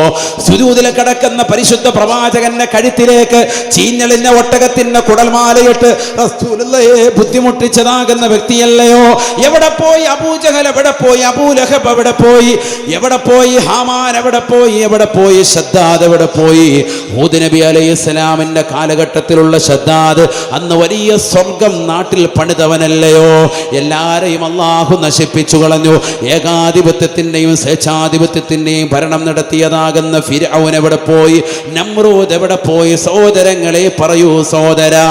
സുജൂദിൽ കിടക്കുന്ന പരിശുദ്ധ പ്രവാചകന്റെ കഴുത്തിലേക്ക് ചീഞ്ഞളിഞ്ഞ ഒട്ടകത്തിന്റെ കുടൽമാലയിട്ട് റസൂലുള്ളയെ ബുദ്ധിമുട്ടിച്ചതാകുന്ന വ്യക്തിയല്ലയോ? എവിടെ പോയി അബൂജഹൽ? എവിടെ പോയി അബൂലഹബ്? എവിടെ പോയി? എവിടെ പോയി ഹാമാൻ? എവിടെ പോയി? എവിടെ പോയി ശദ്ദാദ്? എവിടെ പോയി? ഹൂദ് നബി അലൈഹിസ്സലാമിന്റെ കാലഘട്ടത്തിലുള്ള ശദ്ദാദ് അന്ന് വലിയ സ്വർഗം നാട്ടിൽ പണിതവനല്ലയോ? എല്ലാരെയും അല്ലാഹു നശിപ്പിച്ചു കളഞ്ഞു. ഏകാധിപത്യത്തിന്റെയും സ്വേച്ഛാധിപത്യത്തിന്റെയും ഭരണം നടത്തിയതാകുന്ന ഫിർഔൻ എവിടെ പോയി? നമ്രൂദ് എവിടെ പോയി? സഹോദരങ്ങളെ പറയൂ സഹോദരാ,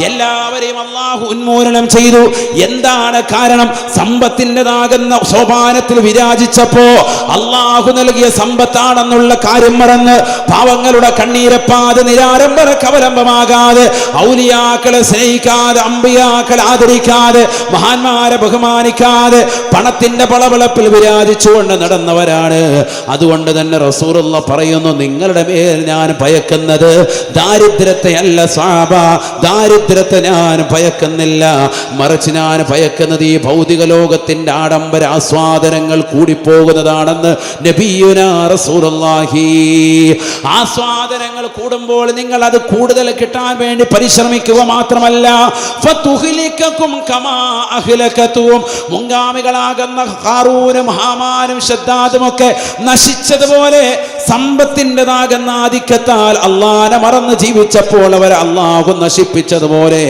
എല്ലാവരെയും അല്ലാഹു ഉന്മൂലനം ചെയ്തു. എന്താണ് കാരണം? സമ്പത്തിൻ്റെതാകുന്ന സോപാനത്തിൽ വിരാജിച്ചപ്പോ അള്ളാഹു നൽകിയ സമ്പത്താണെന്നുള്ള കാര്യം മറന്ന് പാവങ്ങളുടെ കണ്ണീരപ്പാതെ നിരാരംഭര കവലംബമാകാതെ ഔലിയാക്കളെ സ്നേഹിക്കാതെ അമ്പിയാക്കളെ ആദരിക്കാതെ മഹാന്മാരെ ബഹുമാനിക്കാതെ പണത്തിന്റെ പളവളപ്പിൽ വിരാജിച്ചുകൊണ്ട് നടന്നവരാണ്. അതുകൊണ്ട് തന്നെ റസൂലുള്ള പറയുന്നു, നിങ്ങളുടെ മേൽ ഞാൻ ഭയക്കുന്നത് ദാരിദ്ര്യത്തെയല്ല സ്വഹാബ, ദാരിദ്ര്യത്തെ ഞാൻ ഭയക്കുന്നില്ല, മറിച്ച് ഞാൻ ഭയക്കുന്നത് ഈ ഭൗതിക ലോകത്തിന്റെ ആഡംബര ആസ്വാദനങ്ങൾ കൂടിപ്പോകുന്നതാണെന്ന് നബിയുനാ റസൂലുള്ളാഹി. ആസ്വാദനങ്ങൾ കൂടുമ്പോൾ നിങ്ങൾ അത് കൂടുതൽ കിട്ടാൻ വേണ്ടി പരിശ്രമിക്കുക മാത്രമല്ല, ഫതുഹ്ലികകും കമാ അഹ്ലകതും, മുൻഗാമികളാകുന്ന ഖാറൂനും ഹാമാനും ശദ്ദാദും ഒക്കെ നശിച്ചതുപോലെ സമ്പത്തിൻ്റെതാകുന്ന ആധിക്യത്താൽ അള്ളാനെ മറന്ന് ജീവിച്ചപ്പോൾ അവരെ അള്ളാഹു നശിപ്പിച്ചതുപോലെ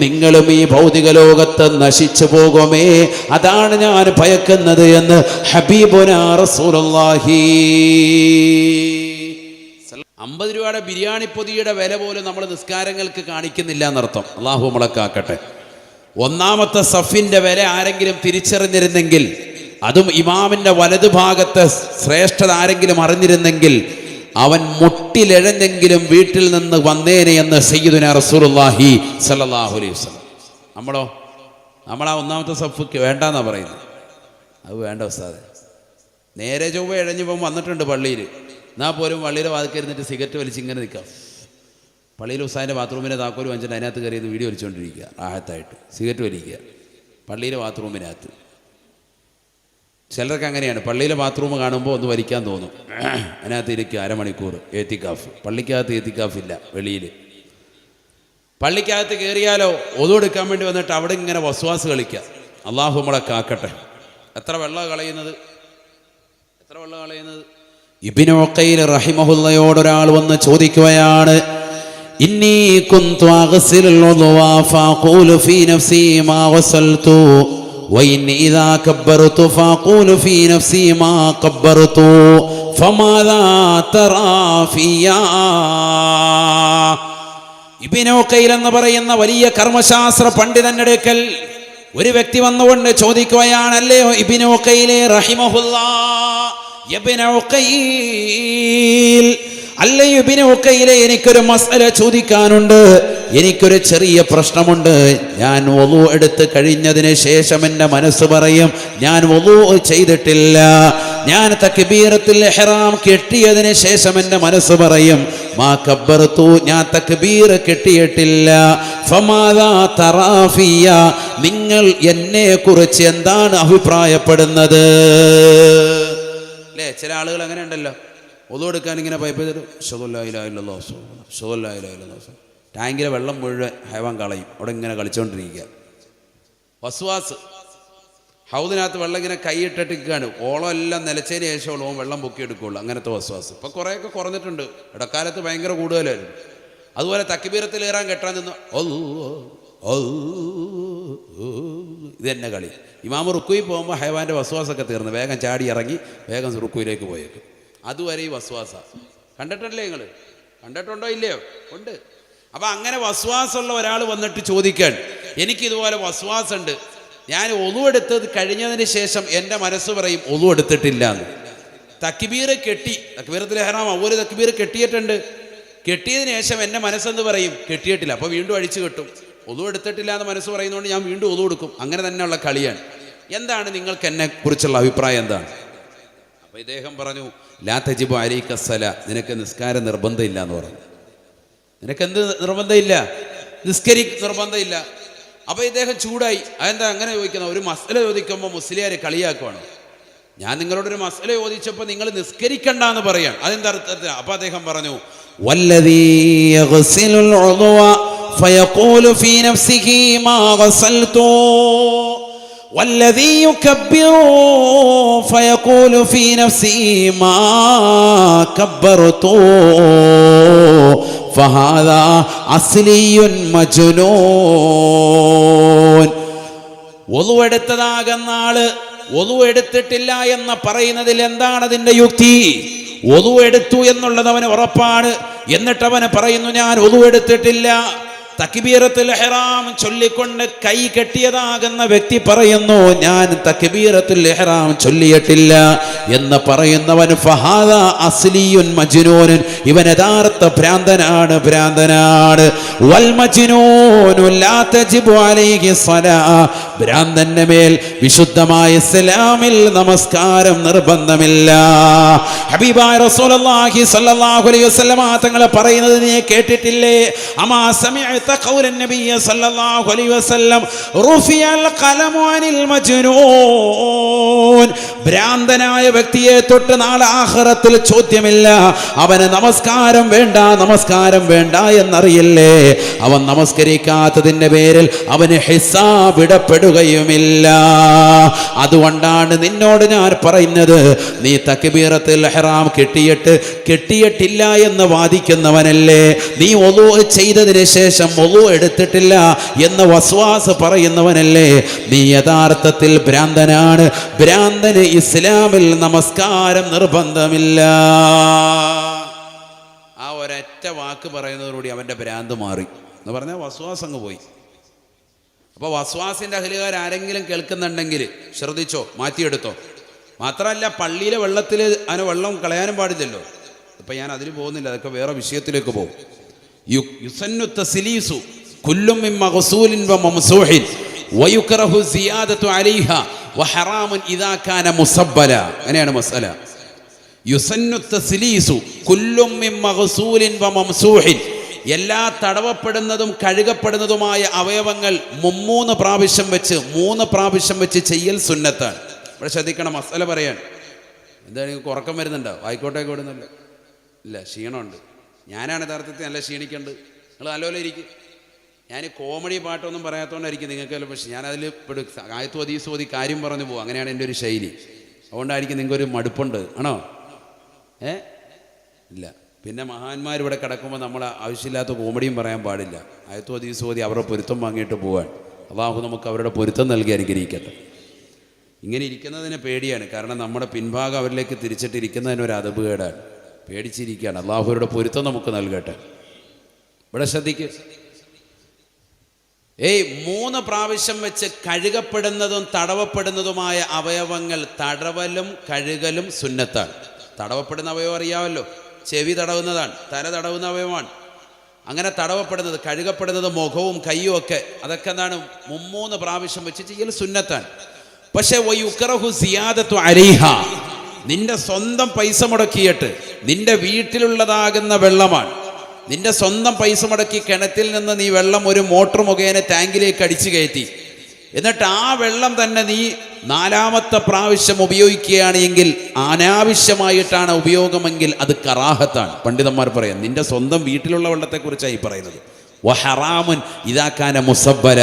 നിങ്ങളും ഈ ഭൗതിക ലോകത്ത് നശിച്ചു പോകുമേ. അതാണ് ഞാൻ ഭയക്കുന്നത് എന്ന് ഹബീബുനാ റസൂലുള്ളാഹി. 50 രൂപയുടെ ബിരിയാണി പൊതിയുടെ വില പോലും നമ്മൾ നിസ്കാരങ്ങൾക്ക് കാണിക്കുന്നില്ല എന്നർത്ഥം. അള്ളാഹു നമ്മളെ കാക്കട്ടെ. ഒന്നാമത്തെ സഫിന്റെ വില ആരെങ്കിലും തിരിച്ചറിഞ്ഞിരുന്നെങ്കിൽ, അതും ഇമാമിന്റെ വലതുഭാഗത്തെ ശ്രേഷ്ഠത ആരെങ്കിലും അറിഞ്ഞിരുന്നെങ്കിൽ അവൻ മുട്ടിലെഴഞ്ഞെങ്കിലും വീട്ടിൽ നിന്ന് വന്നേനെ എന്ന് സയ്യിദുനാ റസൂലുള്ളാഹി സ്വല്ലല്ലാഹു അലൈഹി വസല്ലം. നമ്മളാ ഒന്നാമത്തെ സഫ്ക്ക് വേണ്ടെന്നാ പറയുന്നത്. അത് വേണ്ട ഉസ്താദേ. നേരെ ചൊവ്വ ഇഴഞ്ഞിപ്പം വന്നിട്ടുണ്ട് പള്ളിയിൽ, എന്നാൽ പോലും പള്ളിയുടെ വാതിക്കരുന്നിട്ട് സിഗരറ്റ് വലിച്ച് ഇങ്ങനെ നിൽക്കാം. പള്ളിയിൽ ഉസ്താദിൻ്റെ ബാത്റൂമിൻ്റെ താക്കോൽ വാങ്ങിച്ചിട്ട് അതിനകത്ത് കയറിയത് വീഡിയോ വലിച്ചുകൊണ്ടിരിക്കുക, ആഹത്തായിട്ട് സിഗരറ്റ് വലിക്കുക പള്ളിയിലെ ബാത്റൂമിനകത്ത്. ചിലർക്ക് അങ്ങനെയാണ്, പള്ളിയിലെ ബാത്റൂം കാണുമ്പോൾ ഒന്ന് വലിക്കാൻ തോന്നും, അതിനകത്ത് ഇരിക്കുക അരമണിക്കൂർ. ഏത്തിക്കാഫ് പള്ളിക്കകത്ത് ഏത്തിക്കാഫില്ല, വെളിയിൽ. പള്ളിക്കകത്ത് കയറിയാലോ ഒതുവെടുക്കാൻ വേണ്ടി വന്നിട്ട് അവിടെ ഇങ്ങനെ വസ്വാസ് കളിക്കുക. അള്ളാഹു നമ്മളെ കാക്കട്ടെ. എത്ര വെള്ളം കളയുന്നത്. ഇബ്നു ഉഖൈൽ റഹിമഹുള്ളയോട് ഒരാൾ വന്ന് ചോദിക്കുകയാണ്, ഇന്നി കുന്തു അഗ്സിലുൽ വുദുഅ ഫഅഖൂലു ഫീ നഫ്സി മാ ഗസൽതു വഇന്നി ഇദാ കബ്ബർതു ഫഅഖൂലു ഫീ നഫ്സി മാ കബ്ബർതു ഫമാദാ തറാ ഫിയാ. ഇബ്നു ഉഖൈൽ എന്ന് പറയുന്ന വലിയ കർമ്മശാസ്ത്ര പണ്ഡിതന്റെ അടുക്കൽ ഒരു വ്യക്തി വന്നുകൊണ്ട് ചോദിക്കുകയാണ്, അല്ലയോ ഇബ്നു ഉഖൈൽ റഹിമഹുല്ലാഹ്, ഇബ്നു ഉഖൈൽ, അല്ലയോ ഇബ്നു ഉഖൈൽ, എനിക്കൊരു മസ്അല ചോദിക്കാനുണ്ട്, എനിക്കൊരു ചെറിയ പ്രശ്നമുണ്ട്. ഞാൻ വുളു എടുത്ത് കഴിഞ്ഞതിന് ശേഷം എൻ്റെ മനസ്സ് പറയും ഞാൻ വുളു ചെയ്തിട്ടില്ല. ഞാൻ തക്ബീറത്തുൽ ഇഹ്റാം കെട്ടിയതിന് ശേഷം എൻ്റെ മനസ്സ് പറയും മാ കബ്ബർതു, ഞാൻ തക്ബീർ കെട്ടിയിട്ടില്ല. ഫമാദാ തറാ ഫിയ, നിങ്ങൾ എന്നെ കുറിച്ച് എന്താണ് അഭിപ്രായപ്പെടുന്നത്? അല്ലേ, ചില ആളുകൾ അങ്ങനെ ഉണ്ടല്ലോ, വുളു എടുക്കാൻ ഇങ്ങനെ പൈപ്പ് ചെയ്തിട്ട് അശ്ഹദു അല്ലാ ഇലാഹ ഇല്ലല്ലാഹ് അശ്ഹദു അല്ലാ ഇലാഹ ഇല്ലല്ലാഹ്, ടാങ്കിലെ വെള്ളം മുഴുവൻ ഹൈവാൻ കളയും, അവിടെ ഇങ്ങനെ കളിച്ചുകൊണ്ടിരിക്കുക. വസ്വാസ്. ഹൗദിനകത്ത് വെള്ളം ഇങ്ങനെ കൈയിട്ടിട്ട് നിൽക്കുകയാണ്. ഓളം എല്ലാം നിലച്ചതിന് ശേഷം ഓൻ വെള്ളം പൊക്കിയെടുക്കുകയുള്ളൂ. അങ്ങനത്തെ വസ്വാസ് ഇപ്പം കുറേയൊക്കെ കുറഞ്ഞിട്ടുണ്ട്. ഇടക്കാലത്ത് ഭയങ്കര കൂടുതലായിരുന്നു. അതുപോലെ തക്ബീറത്തിൽ കയറാൻ കെട്ടാൻ നിന്ന് ഇത് തന്നെ കളി. ഇമാമ് റുക്കുയിൽ പോകുമ്പോൾ ഹൈവാൻ്റെ വസ്വാസൊക്കെ തീർന്ന് വേഗം ചാടി ഇറങ്ങി വേഗം റുക്കുയിലേക്ക് പോയേക്കും. അതുവരെ ഈ വസ്വാസ കണ്ടിട്ടല്ലേ നിങ്ങൾ? കണ്ടിട്ടുണ്ടോ ഇല്ലയോ? ഉണ്ട്. അപ്പം അങ്ങനെ വസ്വാസമുള്ള ഒരാൾ വന്നിട്ട് ചോദിക്കാൻ, എനിക്കിതുപോലെ വസ്വാസുണ്ട്, ഞാൻ ഒളു എടുത്തത് കഴിഞ്ഞതിന് ശേഷം എൻ്റെ മനസ്സ് പറയും ഒളു എടുത്തിട്ടില്ല എന്ന്. തക്ബീർ കെട്ടി, തക്ബീറത്തുൽ ഇഹ്റാം ഒരു തക്ബീർ കെട്ടിയിട്ടുണ്ട്, കെട്ടിയതിന് ശേഷം എൻ്റെ മനസ്സെന്ന് പറയും കെട്ടിയിട്ടില്ല. അപ്പോൾ വീണ്ടും അഴിച്ചു കെട്ടും. ഒളു എടുത്തിട്ടില്ല എന്ന് മനസ്സ് പറയുന്നതുകൊണ്ട് ഞാൻ വീണ്ടും ഒളു എടുക്കും. അങ്ങനെ തന്നെയുള്ള കളിയാണ്. എന്താണ് നിങ്ങൾക്ക് എന്നെ കുറിച്ചുള്ള അഭിപ്രായം എന്താണ്? അപ്പോൾ ഇദ്ദേഹം പറഞ്ഞു, ലാ തജിബു അലൈക സ്സല, നിനക്ക് നിസ്കാരം നിർബന്ധമില്ല എന്ന് പറഞ്ഞു. നിനക്കെന്ത് നിർബന്ധമില്ല? നിർബന്ധമില്ല. അപ്പോൾ ഇദ്ദേഹം ചൂടായി. അതെന്താ അങ്ങനെ ചോദിക്കുന്നത്? ഒരു മസ്അല ചോദിക്കുമ്പോൾ മുസ്ലിയാരെ കളിയാക്കുവാണ്. ഞാൻ നിങ്ങളോടൊരു മസ്അല ചോദിച്ചപ്പോൾ നിങ്ങൾ നിസ്കരിക്കണ്ട എന്ന് പറയാണ്. അതെന്താ അർത്ഥത്തിൽ? അപ്പോൾ അദ്ദേഹം പറഞ്ഞു, വല്ലദീ യഗ്സിലുൽ ഉദ്വ ഫയഖൂലു ഫീ നഫ്സിഹി മാ ഗസൽതു വല്ലദീ യുകബ്ബിറു ഫയഖൂലു ഫീ നഫ്സിഹി മാ കബ്ബർതു ഫഹാദാ അസ്ലിയുൻ മജ്നൂൻ. ഒളു എടുത്തതാകുന്ന ആള് ഒളു എടുത്തിട്ടില്ല എന്ന് പറയുന്നതിൽ എന്താണ് അതിൻ്റെ യുക്തി? ഒളു എടുത്തു എന്നുള്ളത് അവന് ഉറപ്പാണ്. എന്നിട്ട് അവന് പറയുന്നു ഞാൻ ഒളു എടുത്തിട്ടില്ല. തക്ബീറത്തുൽ ഇഹ്റാം ചൊല്ലിക്കൊണ്ട് കൈ കെട്ടിയതാകുന്ന വ്യക്തി പറയുന്നു ഞാൻ തക്ബീറത്തുൽ ഇഹ്റാം ചൊല്ലിയിട്ടില്ല എന്ന് പറയുന്നവൻ ഫഹാദാ അസ്ലിയുൻ മജ്നൂൻ, ഇവൻ യഥാർത്ഥ ഭ്രാന്തനാണ്. വൽ മജ്നൂനു ലാ തജിബു അലൈഹി സ്വലാ, ഭ്രാന്തന്റെ മേൽ വിശുദ്ധമായ ഇസ്ലാമിൽ നമസ്കാരം നിർബന്ധമില്ല. ഹബീബായ റസൂലുള്ളാഹി സ്വല്ലല്ലാഹു അലൈഹി വസല്ലമ തങ്ങൾ പറയുന്നത് നീ കേട്ടിട്ടില്ലേ? അമാ സമിഅത ഖൗല നബി സ്വല്ലല്ലാഹു അലൈഹി വസല്ലം റുഫിയൽ ഖലമു അനിൽ മജ്നൂൻ, ഭ്രാന്തനായ വ്യക്തിയെ തൊട്ട് നാളെ ആഖിറത്തിൽ ചോദ്യമില്ല. അവന് നമസ്കാരം വേണ്ട എന്നറിയില്ലേ? അവൻ നമസ്കരിക്കാത്തതിന്റെ പേരിൽ അവന് ഹിസാബ് ഇടപ്പെടുകയുമില്ല. അതുകൊണ്ടാണ് നിന്നോട് ഞാൻ പറയുന്നത്, നീ തക്ബീറത്തുൽ ഇഹ്റാം കെട്ടിയിട്ടില്ല എന്ന് വാദിക്കുന്നവനല്ലേ? നീ വുളൂ ചെയ്തതിന് ശേഷം വുളൂ എടുത്തിട്ടില്ല എന്ന് വസ്വാസ് പറയുന്നവനല്ലേ? നീ യഥാർത്ഥത്തിൽ ഭ്രാന്തനാണ്. ഭ്രാന്തന് ഇസ്ലാമിൽ നമസ്കാരം നിർബന്ധമില്ല. ആ ഒരൊറ്റ വാക്ക് പറയുന്നതോടുകൂടി അവൻ്റെ ഭ്രാന്ത് മാറി എന്ന് പറഞ്ഞാൽ വസ്വാസ് അങ്ങ് പോയി. അപ്പോൾ വസ്വാസിൻ്റെ അഹ്ലുകാർ ആരെങ്കിലും കേൾക്കുന്നുണ്ടെങ്കിൽ ശ്രദ്ധിച്ചോ, മാറ്റിയെടുത്തോ. മാത്രമല്ല പള്ളിയിലെ വെള്ളത്തിൽ അതിന് വെള്ളം കളയാനും പാടില്ലല്ലോ. ഇപ്പം ഞാൻ അതിന് പോകുന്നില്ല, അതൊക്കെ വേറെ വിഷയത്തിലേക്ക് പോകും. യുസന്നു തസ്ലീസു കുല്ലും മിൻ മഗ്സൂലിൻ വ മംസൂഹിൻ വയുക്റഹു സിയാദതു അലൈഹ വഹറാമുൻ ഇദാ കാന മുസബ്ബല. അങ്ങനെയാണ് മസ്അല. യുസന്നു തസ്ലീസു കുല്ലും മിൻ മഗ്സൂലിൻ വ മംസൂഹിൻ, എല്ലാ തടവപ്പെടുന്നതും കഴുകപ്പെടുന്നതുമായ അവയവങ്ങൾ 3 പ്രാവശ്യം വെച്ച് ചെയ്യൽ സുന്നത്താണ്. ഇവിടെ ശ്രദ്ധിക്കണം, മസ്അല പറയാൻ. എന്താണ് നിങ്ങൾക്ക് ഉറക്കം വരുന്നുണ്ടോ? ആയിക്കോട്ടേക്ക് വിടുന്നില്ല. ഇല്ല, ക്ഷീണമുണ്ട്. ഞാനാണ് യഥാർത്ഥത്തിൽ നല്ല ക്ഷീണിക്കേണ്ടത്. നിങ്ങൾ നല്ലപോലെ ഇരിക്കും. ഞാൻ കോമഡി പാട്ടൊന്നും പറയാത്തതുകൊണ്ടായിരിക്കും നിങ്ങൾക്ക്, പക്ഷേ ഞാനതിൽ പെടും. ആയത്തു ഹദീസ് ഓതി കാര്യം പറഞ്ഞു പോകും. അങ്ങനെയാണ് എൻ്റെ ഒരു ശൈലി. അതുകൊണ്ടായിരിക്കും നിങ്ങൾക്കൊരു മടുപ്പുണ്ട്. ആണോ? ഇല്ല. പിന്നെ മഹാന്മാർ ഇവിടെ കിടക്കുമ്പോൾ നമ്മൾ ആവശ്യമില്ലാത്ത കോമഡിയും പറയാൻ പാടില്ല. ആയത്തു ഹദീസ് ഓതി അവരുടെ പൊരുത്തം വാങ്ങിയിട്ട് പോവാൻ. അല്ലാഹു നമുക്ക് അവരുടെ പൊരുത്തം നൽകി അനുഗ്രഹിക്കട്ടെ. ഇങ്ങനെ ഇരിക്കുന്നതിന് പേടിയാണ്. കാരണം നമ്മുടെ പിൻഭാഗം അവരിലേക്ക് തിരിച്ചിട്ടിരിക്കുന്നതിനൊരു അതബുകേടാണ്. പേടിച്ചിരിക്കുകയാണ്. അല്ലാഹുവിന്റെ പൊരുത്തം നമുക്ക് നൽകട്ടെ. ഇവിടെ ശ്രദ്ധിക്കുക. 3 പ്രാവശ്യം വെച്ച് കഴുകപ്പെടുന്നതും തടവപ്പെടുന്നതുമായ അവയവങ്ങൾ തടവലും കഴുകലും സുന്നത്താണ്. തടവപ്പെടുന്ന അവയവം അറിയാമല്ലോ, ചെവി തടവുന്നതാണ്, തല തടവുന്ന അവയവമാണ്. അങ്ങനെ തടവപ്പെടുന്നത് കഴുകപ്പെടുന്നത് മുഖവും കയ്യും ഒക്കെ, അതൊക്കെ എന്താണ് 3 പ്രാവശ്യം വെച്ച് ചെയ്യൽ സുന്നത്താണ്. പക്ഷെ വയുക്റഹു സിയാദതു അലൈഹ, നിന്റെ സ്വന്തം പൈസ മുടക്കിയിട്ട് നിന്റെ വീട്ടിലുള്ളതാകുന്ന വെള്ളമാണ്. നിന്റെ സ്വന്തം പൈസ മുടക്കി കിണറ്റിൽ നിന്ന് നീ വെള്ളം ഒരു മോട്ടോർ മുഖേന ടാങ്കിലേക്ക് അടിച്ചു കയറ്റി, എന്നിട്ട് ആ വെള്ളം തന്നെ നീ 4ാമത്തെ പ്രാവശ്യം ഉപയോഗിക്കുകയാണെങ്കിൽ, അനാവശ്യമായിട്ടാണ് ഉപയോഗമെങ്കിൽ അത് കറാഹത്താണ്. പണ്ഡിതന്മാർ പറയാം, നിന്റെ സ്വന്തം വീട്ടിലുള്ള വെള്ളത്തെക്കുറിച്ചാണ് ഈ പറയുന്നത്. വഹറാമുൻ ഇദാ കാന മുസബ്ബല,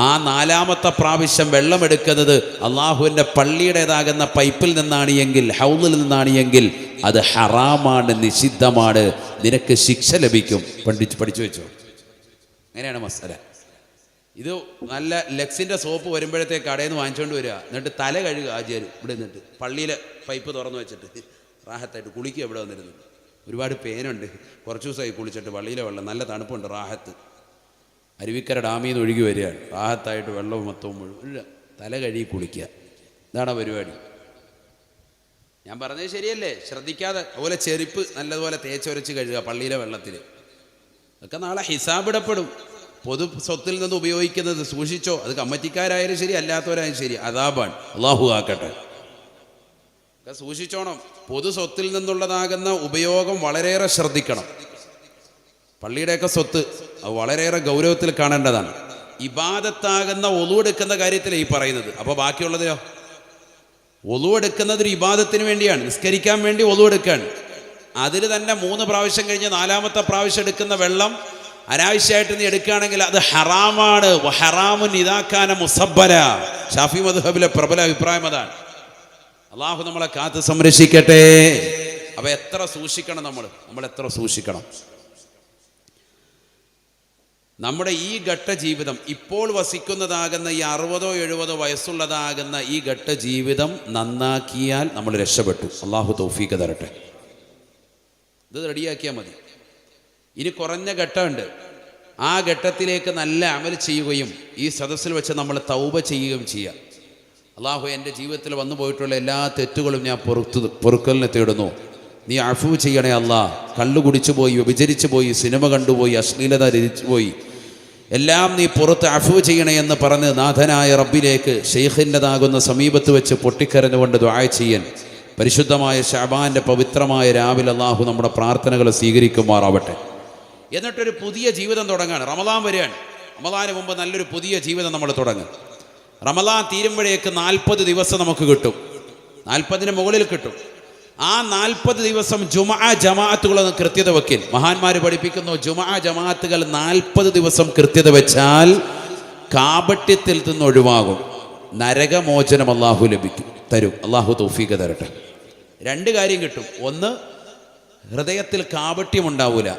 ആ 4-ാമത്തെ പ്രാവശ്യം വെള്ളമെടുക്കുന്നത് അള്ളാഹുവിൻ്റെ പള്ളിയുടേതാകുന്ന പൈപ്പിൽ നിന്നാണ് എങ്കിൽ, ഹൗദിൽ നിന്നാണ് എങ്കിൽ അത് ഹറാമാണ്, നിഷിദ്ധമാണ്, നിനക്ക് ശിക്ഷ ലഭിക്കും. പഠിച്ചു വെച്ചോ. അങ്ങനെയാണ് മസാല. ഇത് നല്ല ലെക്സിൻ്റെ സോപ്പ് വരുമ്പോഴത്തേക്ക് കടയിൽ നിന്ന് വാങ്ങിച്ചുകൊണ്ട് വരിക, എന്നിട്ട് തല കഴുകുക ആചാര്യം ഇവിടെ നിന്നിട്ട്, പള്ളിയിലെ പൈപ്പ് തുറന്നു വെച്ചിട്ട് റാഹത്തായിട്ട് കുളിക്കുക. ഇവിടെ വന്നിരുന്നു ഒരുപാട് പേനുണ്ട്, കുറച്ച് ദിവസമായി കുളിച്ചിട്ട്. പള്ളിയിലെ വെള്ളം നല്ല തണുപ്പുണ്ട്, റാഹത്ത്. അരുവിക്കര ഡാമിൽ നിന്ന് ഒഴുകി വരികയാണ്, റാഹത്തായിട്ട് വെള്ളവും മൊത്തവും മുഴുവൻ തല കഴുകി കുളിക്കുക. ഇതാണ് പരിപാടി. ഞാൻ പറഞ്ഞത് ശരിയല്ലേ? ശ്രദ്ധിക്കാതെ അതുപോലെ ചെരുപ്പ് നല്ലതുപോലെ തേച്ചൊരച്ച് കഴുകുക പള്ളിയിലെ വെള്ളത്തിൽ. അതൊക്കെ നാളെ ഹിസാബിടപ്പെടും. പൊതു സ്വത്തിൽ നിന്ന് ഉപയോഗിക്കുന്നത് സൂക്ഷിച്ചോ. അത് കമ്മിറ്റിക്കാരായാലും ശരി, അല്ലാത്തവരായാലും ശരി, അദാബാണ്. അള്ളാഹു ആക്കട്ടെ. ഒക്കെ സൂക്ഷിച്ചോണം. പൊതു സ്വത്തിൽ നിന്നുള്ളതാകുന്ന ഉപയോഗം വളരെയേറെ ശ്രദ്ധിക്കണം. പള്ളിയുടെയൊക്കെ സ്വത്ത് അത് വളരെയേറെ ഗൗരവത്തിൽ കാണേണ്ടതാണ്. ഇബാദത്താകുന്ന ഒളു എടുക്കുന്ന കാര്യത്തിലാണ് ഈ പറയുന്നത്. അപ്പോൾ ബാക്കിയുള്ളതോ? ഒളു എടുക്കുന്നത് ഒരു ഇബാദത്തിന് വേണ്ടിയാണ്, നിസ്കരിക്കാൻ വേണ്ടി ഒളു എടുക്കുകയാണ്. അതിൽ തന്നെ 3 പ്രാവശ്യം കഴിഞ്ഞ് 4-ാമത്തെ പ്രാവശ്യം എടുക്കുന്ന വെള്ളം അനാവശ്യമായിട്ട് നീ എടുക്കുകയാണെങ്കിൽ അത് ഹറാമാണ്. ഹറാമുൻ ഇദാകാന മുസബ്ബല. ഷാഫി മദ്ഹബിലെ പ്രബല അഭിപ്രായം അതാണ്. അള്ളാഹു നമ്മളെ കാത്ത് സംരക്ഷിക്കട്ടെ. അപ്പോൾ എത്ര സൂക്ഷിക്കണം നമ്മൾ എത്ര സൂക്ഷിക്കണം. നമ്മുടെ ഈ ഘട്ട ജീവിതം, ഇപ്പോൾ വസിക്കുന്നതാകുന്ന ഈ 60-70 വയസ്സുള്ളതാകുന്ന ഈ ഘട്ട ജീവിതം നന്നാക്കിയാൽ നമ്മൾ രക്ഷപ്പെട്ടു. അള്ളാഹു തൗഫീഖ് തരട്ടെ. ഇത് റെഡിയാക്കിയാൽ മതി. ഇനി കുറഞ്ഞ ഘട്ടമുണ്ട്. ആ ഘട്ടത്തിലേക്ക് നല്ല അമൽ ചെയ്യുകയും ഈ സദസ്സിൽ വെച്ച് നമ്മൾ തൗബ ചെയ്യുകയും ചെയ്യുക. അള്ളാഹു എൻ്റെ ജീവിതത്തിൽ വന്നു പോയിട്ടുള്ള എല്ലാ തെറ്റുകളും ഞാൻ പൊറുക്കലിനെ തേടുന്നു, നീ അഫു ചെയ്യണേ അല്ലാ. കള്ളു കുടിച്ചു പോയി, വ്യഭിചരിച്ചു പോയി, സിനിമ കണ്ടുപോയി, അശ്ലീലത രചിച്ചു പോയി, എല്ലാം നീ പുറത്ത് അഫു ചെയ്യണേ എന്ന് പറഞ്ഞ് നാഥനായ റബ്ബിലേക്ക് ഷെയ്ഖിൻ്റെതാകുന്ന സമീപത്ത് വെച്ച് പൊട്ടിക്കരഞ്ഞുകൊണ്ട് ദുആ ചെയ്യാൻ പരിശുദ്ധമായ ശഅബാൻ്റെ പവിത്രമായ രാവിലെ അള്ളാഹു നമ്മുടെ പ്രാർത്ഥനകൾ സ്വീകരിക്കുമാറാവട്ടെ. എന്നിട്ടൊരു പുതിയ ജീവിതം തുടങ്ങാണ്. റമദാൻ വരികയാണ്. റമദാന് മുമ്പ് നല്ലൊരു പുതിയ ജീവിതം നമ്മൾ തുടങ്ങും. റമദാൻ തീരുമ്പോഴേക്ക് 40 ദിവസം നമുക്ക് കിട്ടും, 40-ന് മുകളിൽ കിട്ടും. ആ 40 ദിവസം ജുമുഅ ജമാഅത്തുകളൊന്ന് കൃത്യത വെക്കിൻ. മഹാന്മാർ പഠിപ്പിക്കുന്നു, ജുമുഅ ജമാഅത്തുകൾ 40 ദിവസം കൃത്യത വെച്ചാൽ കാപട്യത്തിൽ നിന്ന് ഒഴിവാകും, നരകമോചനം അള്ളാഹു തരും. അള്ളാഹു തൗഫീഖ് തരട്ടെ. 2 കാര്യം കിട്ടും. ഒന്ന്, ഹൃദയത്തിൽ കാപട്യം ഉണ്ടാവൂല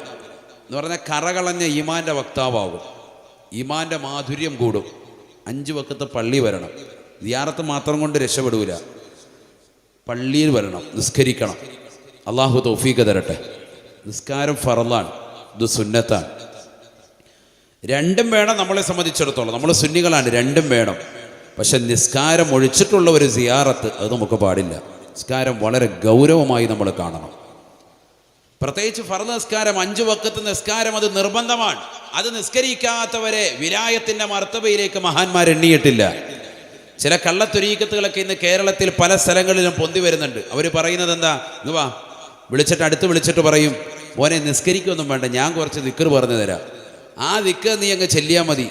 എന്ന് പറഞ്ഞാൽ കറകളഞ്ഞ ഈമാൻ്റെ വക്താവാകും, ഈമാൻ്റെ മാധുര്യം കൂടും. 5 വക്കത്ത് പള്ളി വരണം. സിയാറത്ത് മാത്രം കൊണ്ട് രക്ഷപ്പെടൂല, പള്ളിയിൽ വരണം, നിസ്കരിക്കണം. അള്ളാഹു തൗഫീഖ് തരട്ടെ. നിസ്കാരം ഫറളാണ്, ഇത് സുന്നത്താണ്. 2ഉം വേണം. നമ്മളെ സംബന്ധിച്ചിടത്തോളം നമ്മൾ സുന്നികളാണ്, 2ഉം വേണം. പക്ഷെ നിസ്കാരം ഒഴിച്ചിട്ടുള്ള ഒരു സിയാറത്ത് അത് നമുക്ക് പാടില്ല. നിസ്കാരം വളരെ ഗൗരവമായി നമ്മൾ കാണണം. പ്രത്യേകിച്ച് ഫർദ് നിസ്കാരം, 5 വക്കത്ത് നിസ്കാരം, അത് നിർബന്ധമാണ്. അത് നിസ്കരിക്കാത്തവരെ വിലായത്തിൻ്റെ മർത്തബയിലേക്ക് മഹാന്മാർ എണ്ണിയിട്ടില്ല. ചില കള്ളത്തൊരീക്കത്തുകളൊക്കെ ഇന്ന് കേരളത്തിൽ പല സ്ഥലങ്ങളിലും പൊന്തി വരുന്നുണ്ട്. അവർ പറയുന്നത് എന്താ? ഇങ്ങ് വാ, അടുത്ത് വിളിച്ചിട്ട് പറയും, മോനെ നിസ്കരിക്കൊന്നും വേണ്ട, ഞാൻ കുറച്ച് ദിക്ർ പറഞ്ഞു തരാം, ആ ദിക്ർ നീ അങ്ങ് ചെല്ലിയാൽ മതി,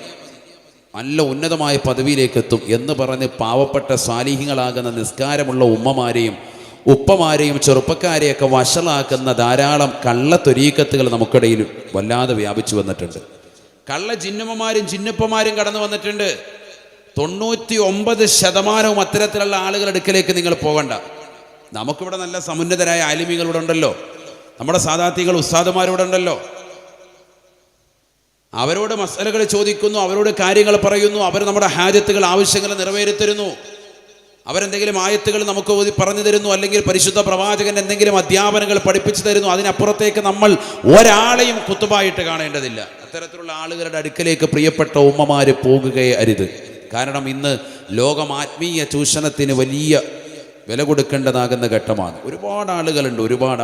നല്ല ഉന്നതമായ പദവിയിലേക്ക് എത്തും എന്ന് പറഞ്ഞ് പാവപ്പെട്ട സാലിഹ്യങ്ങളാകുന്ന നിസ്കാരമുള്ള ഉമ്മമാരെയും ഉപ്പമാരെയും ചെറുപ്പക്കാരെയൊക്കെ വഷളാക്കുന്ന ധാരാളം കള്ളത്തൊരീക്കത്തുകൾ നമുക്കിടയിൽ വല്ലാതെ വ്യാപിച്ചു വന്നിട്ടുണ്ട്. കള്ള ജിന്നുമ്മമാരും ജിന്നുപ്പമാരും കടന്നു വന്നിട്ടുണ്ട്. 99% അത്തരത്തിലുള്ള ആളുകളുടെ അടുക്കലേക്ക് നിങ്ങൾ പോകണ്ട. നമുക്കിവിടെ നല്ല സമുന്നതരായ ആലിമികളിവിടെ ഉണ്ടല്ലോ, നമ്മുടെ സാദാത്തികൾ ഉസ്താദുമാരിവിടെ ഉണ്ടല്ലോ. അവരോട് മസലകൾ ചോദിക്കുന്നു, അവരോട് കാര്യങ്ങൾ പറയുന്നു, അവർ നമ്മുടെ ഹാജത്തുകൾ, ആവശ്യങ്ങൾ നിറവേറ്റിത്തരുന്നു. അവരെന്തെങ്കിലും ആയത്തുകൾ നമുക്ക് പറഞ്ഞു തരുന്നു, അല്ലെങ്കിൽ പരിശുദ്ധ പ്രവാചകൻ എന്തെങ്കിലും അധ്യാപനങ്ങൾ പഠിപ്പിച്ചു തരുന്നു. അതിനപ്പുറത്തേക്ക് നമ്മൾ ഒരാളെയും കുത്തുബായിട്ട് കാണേണ്ടതില്ല. അത്തരത്തിലുള്ള ആളുകളുടെ അടുക്കലേക്ക് പ്രിയപ്പെട്ട ഉമ്മമാർ പോകുകയേ അരുത്. കാരണം ഇന്ന് ലോകം ആത്മീയ ചൂഷണത്തിന് വലിയ വില കൊടുക്കേണ്ടതാകുന്ന ഘട്ടമാണ്. ഒരുപാട്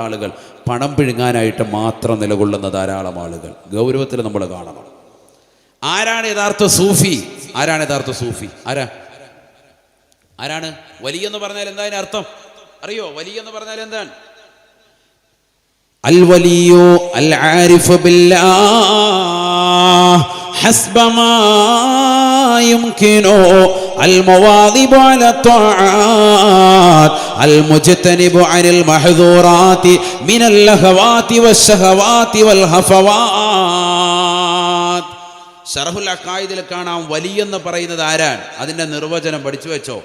ആളുകൾ പണം പിഴുങ്ങാനായിട്ട് മാത്രം നിലകൊള്ളുന്ന ധാരാളം ആളുകൾ. ഗൗരവത്തിൽ നമ്മൾ കാണണം. ആരാണ് യഥാർത്ഥ സൂഫി? ആരാണ് വലിയ എന്ന് പറഞ്ഞാൽ എന്താ അതിന് അർത്ഥം അറിയോ? വലിയ എന്ന് പറഞ്ഞാൽ എന്താണ്? അൽ വലിയോ അൽ ആരിഫു ബില്ലാഹ് ഹസ്ബമാ യുംകിനു അൽ മുവാദിബു അല ത്വാആത്ത് അൽ മുജ്തനിബു അനിൽ മഹ്ദൂറാത്തി മിനൽ ലഹവാത്തി വശഹവാത്തി വൽ ഹഫവാത്ത്. ശറഹുൽ അഖായിദിൽ കാണാം വലിയെന്ന് പറയുന്നത് ആരാണ്? അതിൻ്റെ നിർവചനം പഠിച്ചു വെച്ചോ.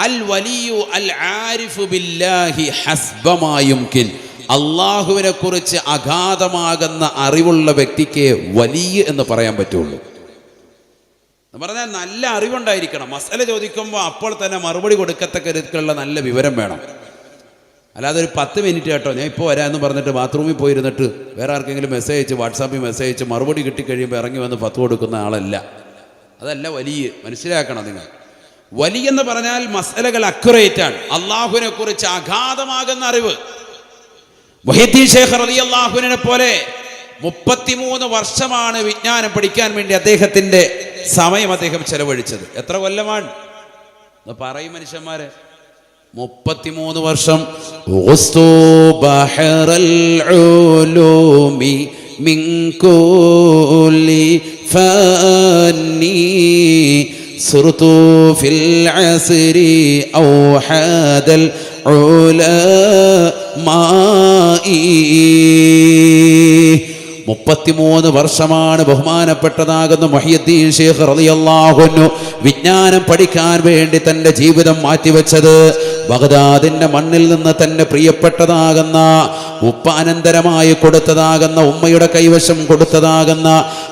അൽ വലിയു അൽ ആരിഫു ബില്ലാഹി ഹസ്ബമാ യുംകിൻ. അള്ളാഹുവിനെ കുറിച്ച് അഗാധമാകുന്ന അറിവുള്ള വ്യക്തിക്ക് വലിയ എന്ന് പറയാൻ പറ്റുള്ളൂ. എന്ന് പറഞ്ഞാൽ നല്ല അറിവുണ്ടായിരിക്കണം. മസല ചോദിക്കുമ്പോൾ അപ്പോൾ തന്നെ മറുപടി കൊടുക്കത്തക്ക രീതിയിലുള്ള നല്ല വിവരം വേണം. അല്ലാതെ ഒരു 10 മിനിറ്റ് കേട്ടോ ഞാൻ ഇപ്പോൾ വരാമെന്ന് പറഞ്ഞിട്ട് ബാത്റൂമിൽ പോയിരുന്നിട്ട് വേറെ ആർക്കെങ്കിലും മെസ്സേജ് അയച്ച് വാട്സാപ്പിൽ മെസ്സേജ് അയച്ച് മറുപടി കിട്ടിക്കഴിയുമ്പോൾ ഇറങ്ങി വന്ന് ഫത്വ കൊടുക്കുന്ന ആളല്ല. അതല്ല വലിയ. മനസ്സിലാക്കണം നിങ്ങൾ. വലിയെന്ന് പറഞ്ഞാൽ മസലകൾ അക്യുറേറ്റ് ആണ്. അള്ളാഹുവിനെ കുറിച്ച് അഗാധമാകുന്ന അറിവ്. മുഹ്യിദ്ദീൻ ഷേഖ് റളിയല്ലാഹു അൻഹുവിനെ പോലെ 33 വർഷമാണ് വിജ്ഞാനം പഠിക്കാൻ വേണ്ടി അദ്ദേഹത്തിൻ്റെ സമയം അദ്ദേഹം ചെലവഴിച്ചത്. എത്ര കൊല്ലമാണ് പറയും മനുഷ്യന്മാരെ? 33 വർഷം. മിൻ കുല്ലി ഫന്നി സുർതു ഫിൽ അസ്രി ഔഹദൽ ഉലമാഇ. 33 വർഷമാണ് ബഹുമാനപ്പെട്ടതാകുന്ന മുഹ്യിദ്ദീൻ ഷേഖ് റളിയല്ലാഹു അൻഹു വിജ്ഞാനം പഠിക്കാൻ വേണ്ടി തൻ്റെ ജീവിതം മാറ്റിവെച്ചത്. ബഗ്ദാദിന്റെ മണ്ണിൽ നിന്ന് തന്നെ പ്രിയപ്പെട്ടതാകുന്ന ഉപ്പ അനന്തരമായി കൊടുത്തതാകുന്ന ഉമ്മയുടെ കൈവശം കൊടുത്തതാകുന്ന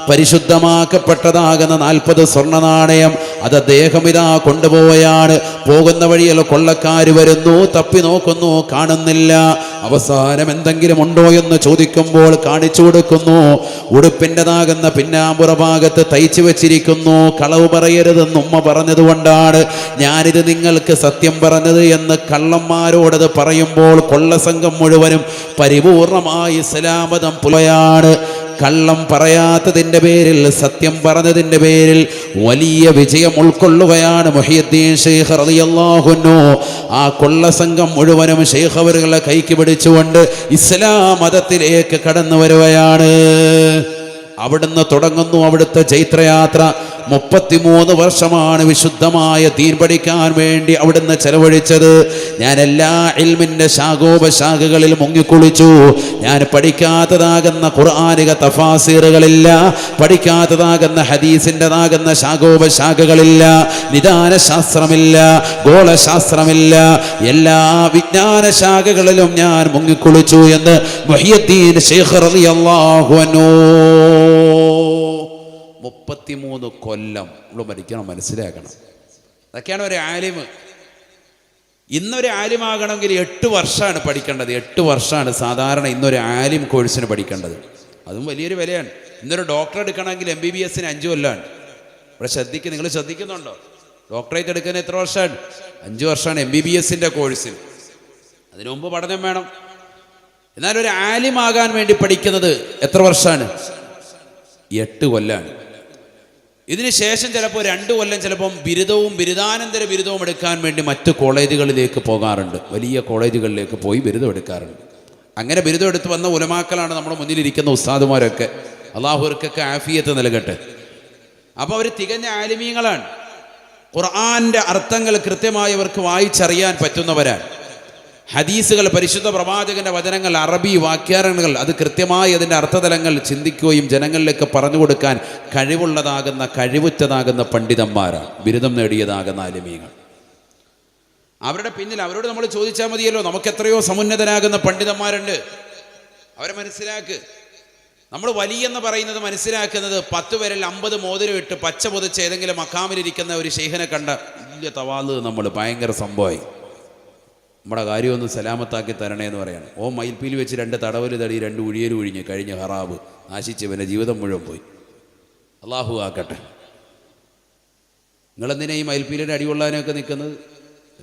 പരിശുദ്ധമാക്കപ്പെട്ടതാകുന്ന 40 സ്വർണ്ണ നാണയം അത് അദ്ദേഹം ഇതാ കൊണ്ടുപോവുകയാണ്. പോകുന്ന വഴിയിൽ കൊള്ളക്കാർ വരുന്നു, തപ്പി നോക്കുന്നു, കാണുന്നില്ല. അവസാനം എന്തെങ്കിലും ഉണ്ടോ എന്ന് ചോദിക്കുമ്പോൾ കാണിച്ചു കൊടുക്കുന്നു. ഉടുപ്പിൻ്റെതാകുന്ന പിന്നാമ്പുറ ഭാഗത്ത് തയ്ച്ചു വെച്ചിരിക്കുന്നു. കളവ് പറയരുതെന്ന് ഉമ്മ പറഞ്ഞതുകൊണ്ടാണ് ഞാനിത് നിങ്ങൾക്ക് സത്യം പറഞ്ഞത് എന്ന് കള്ളന്മാരോടത് പറയുമ്പോൾ കൊള്ളസംഘം മുഴുവനും പരിപൂർണമായി സലാമതം പുലയാണ്. കള്ളം പറയാത്തതിൻ്റെ പേരിൽ, സത്യം പറഞ്ഞതിൻ്റെ പേരിൽ വലിയ വിജയം ഉൾക്കൊള്ളുകയാണ് മുഹ്യിദ്ദീൻ ഷേഖ് റളിയല്ലാഹു അൻഹു. ആ കൊള്ളസംഘം മുഴുവനും ഷേഖ് അവരുടെ കൈക്ക് പിടിച്ചുകൊണ്ട് ഇസ്ലാം മതത്തിലേക്ക് കടന്നു വരുകയാണ്. അവിടുന്ന് തുടങ്ങുന്നു അവിടുത്തെ ചൈത്രയാത്ര. 33 വർഷമാണ് വിശുദ്ധമായ ദീൻ പഠിക്കാൻ വേണ്ടി അവിടുന്ന് ചെലവഴിച്ചത്. ഞാൻ എല്ലാ ഇൽമിൻ്റെ ശാഖോപശാഖകളിൽ മുങ്ങിക്കുളിച്ചു. ഞാൻ പഠിക്കാത്തതാകുന്ന ഖുർആനിക തഫാസീറുകളില്ല, പഠിക്കാത്തതാകുന്ന ഹദീസിൻ്റെതാകുന്ന ശാഖോപശാഖകളില്ല, നിദാന ശാസ്ത്രമില്ല, ഗോളശാസ്ത്രമില്ല, എല്ലാ വിജ്ഞാന ശാഖകളിലും ഞാൻ മുങ്ങിക്കുളിച്ചു എന്ന് മുഹ്യിദ്ദീൻ ഷേഖ് റളിയല്ലാഹു അൻഹു. 33 കൊല്ലം നമ്മൾ പഠിക്കണം, മനസ്സിലാക്കണം. അതൊക്കെയാണ് ഒരു ആലിമ്. ഇന്നൊരു ആലിമാകണമെങ്കിൽ 8 വർഷമാണ് പഠിക്കേണ്ടത്. 8 വർഷമാണ് സാധാരണ ഇന്നൊരു ആലിം കോഴ്സിന് പഠിക്കേണ്ടത്. അതും വലിയൊരു വിലയാണ്. ഇന്നൊരു ഡോക്ടർ എടുക്കണമെങ്കിൽ MBBSന് 5 കൊല്ലമാണ്. ഇവിടെ നിങ്ങൾ ശ്രദ്ധിക്കുന്നുണ്ടോ? ഡോക്ടറേറ്റ് എടുക്കാൻ എത്ര വർഷമാണ്? 5 വർഷമാണ് MBBSൻ്റെ കോഴ്സിന്. അതിനു മുമ്പ് പഠനം വേണം. എന്നാൽ ഒരു ആലിമാകാൻ വേണ്ടി പഠിക്കുന്നത് എത്ര വർഷമാണ്? 8 കൊല്ലമാണ്. ഇതിന് ശേഷം ചിലപ്പോൾ 2 കൊല്ലം ചിലപ്പം ബിരുദവും ബിരുദാനന്തര ബിരുദവും എടുക്കാൻ വേണ്ടി മറ്റ് കോളേജുകളിലേക്ക് പോകാറുണ്ട്. വലിയ കോളേജുകളിലേക്ക് പോയി ബിരുദം എടുക്കാറുണ്ട്. അങ്ങനെ ബിരുദം എടുത്ത് വന്ന ഉലമാക്കളാണ് നമ്മുടെ മുന്നിലിരിക്കുന്ന ഉസ്താദുമാരൊക്കെ. അള്ളാഹു അവർക്കൊക്കെ ആഫിയത്ത് നൽകട്ടെ. അപ്പോൾ അവർ തികഞ്ഞ ആലിമീങ്ങളാണ്. ഖുർആന്റെ അർത്ഥങ്ങൾ കൃത്യമായി അവർക്ക് വായിച്ചറിയാൻ പറ്റുന്നവരാണ്. ഹദീസുകൾ, പരിശുദ്ധ പ്രവാചകന്റെ വചനങ്ങൾ, അറബി വാക്യാരണങ്ങൾ അത് കൃത്യമായി അതിൻ്റെ അർത്ഥതലങ്ങൾ ചിന്തിക്കുകയും ജനങ്ങളിലേക്ക് പറഞ്ഞു കൊടുക്കാൻ കഴിവുള്ളതാകുന്ന കഴിവുറ്റതാകുന്ന പണ്ഡിതന്മാരാണ്, ബിരുദം നേടിയതാകുന്ന ആലിമീങ്ങൾ. അവരുടെ പിന്നിൽ അവരോട് നമ്മൾ ചോദിച്ചാൽ മതിയല്ലോ. നമുക്ക് എത്രയോ സമുന്നതനാകുന്ന പണ്ഡിതന്മാരുണ്ട്. അവരെ മനസ്സിലാക്ക്. നമ്മൾ വലിയെന്ന് പറയുന്നത് മനസ്സിലാക്കുന്നത് 10 വിരൽ 50 മോതിരം ഇട്ട് പച്ച പൊതിച്ച് ഏതെങ്കിലും മക്കാമിലിരിക്കുന്ന ഒരു ശൈഖിനെ കണ്ട വലിയ തവാല്, നമ്മൾ ഭയങ്കര സംഭവമായി, നമ്മുടെ കാര്യമൊന്ന് സലാമത്താക്കി തരണേ എന്ന് പറയണം. ഓ മയിൽപ്പീൽ വെച്ച് 2 തടവൽ തടി 2 ഉഴിയൽ ഒഴിഞ്ഞ് കഴിഞ്ഞ് ഹറാബ് നാശിച്ച് പിന്നെ ജീവിതം മുഴുവൻ പോയി. അള്ളാഹു ആക്കട്ടെ. നിങ്ങളെന്തിനാ ഈ മയിൽപ്പീലിൻ്റെ അടികൊള്ളാനൊക്കെ നിൽക്കുന്നത്?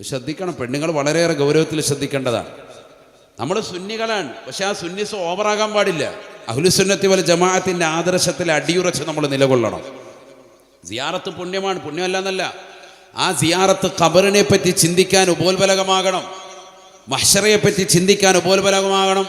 ശ്രദ്ധിക്കണം. പെണ്ണുങ്ങൾ വളരെയേറെ ഗൗരവത്തിൽ ശ്രദ്ധിക്കേണ്ടതാണ്. നമ്മൾ സുന്നികളാണ്, പക്ഷെ ആ സുന്നിസ് ഓവറാകാൻ പാടില്ല. അഹ്ലുസുന്നത്തി വൽ ജമാഅത്തിൻ്റെ ആദർശത്തിൽ അടിയുറച്ച് നമ്മൾ നിലകൊള്ളണം. സിയാറത്ത് പുണ്യമാണ്, പുണ്യമല്ല എന്നല്ല. ആ സിയാറത്ത് ഖബറിനെ പറ്റി ചിന്തിക്കാൻ ഉപോത്ബലകമാകണം, മഹ്ശറയെ പറ്റി ചിന്തിക്കാൻ ഉപോത്ബലകമാകണം.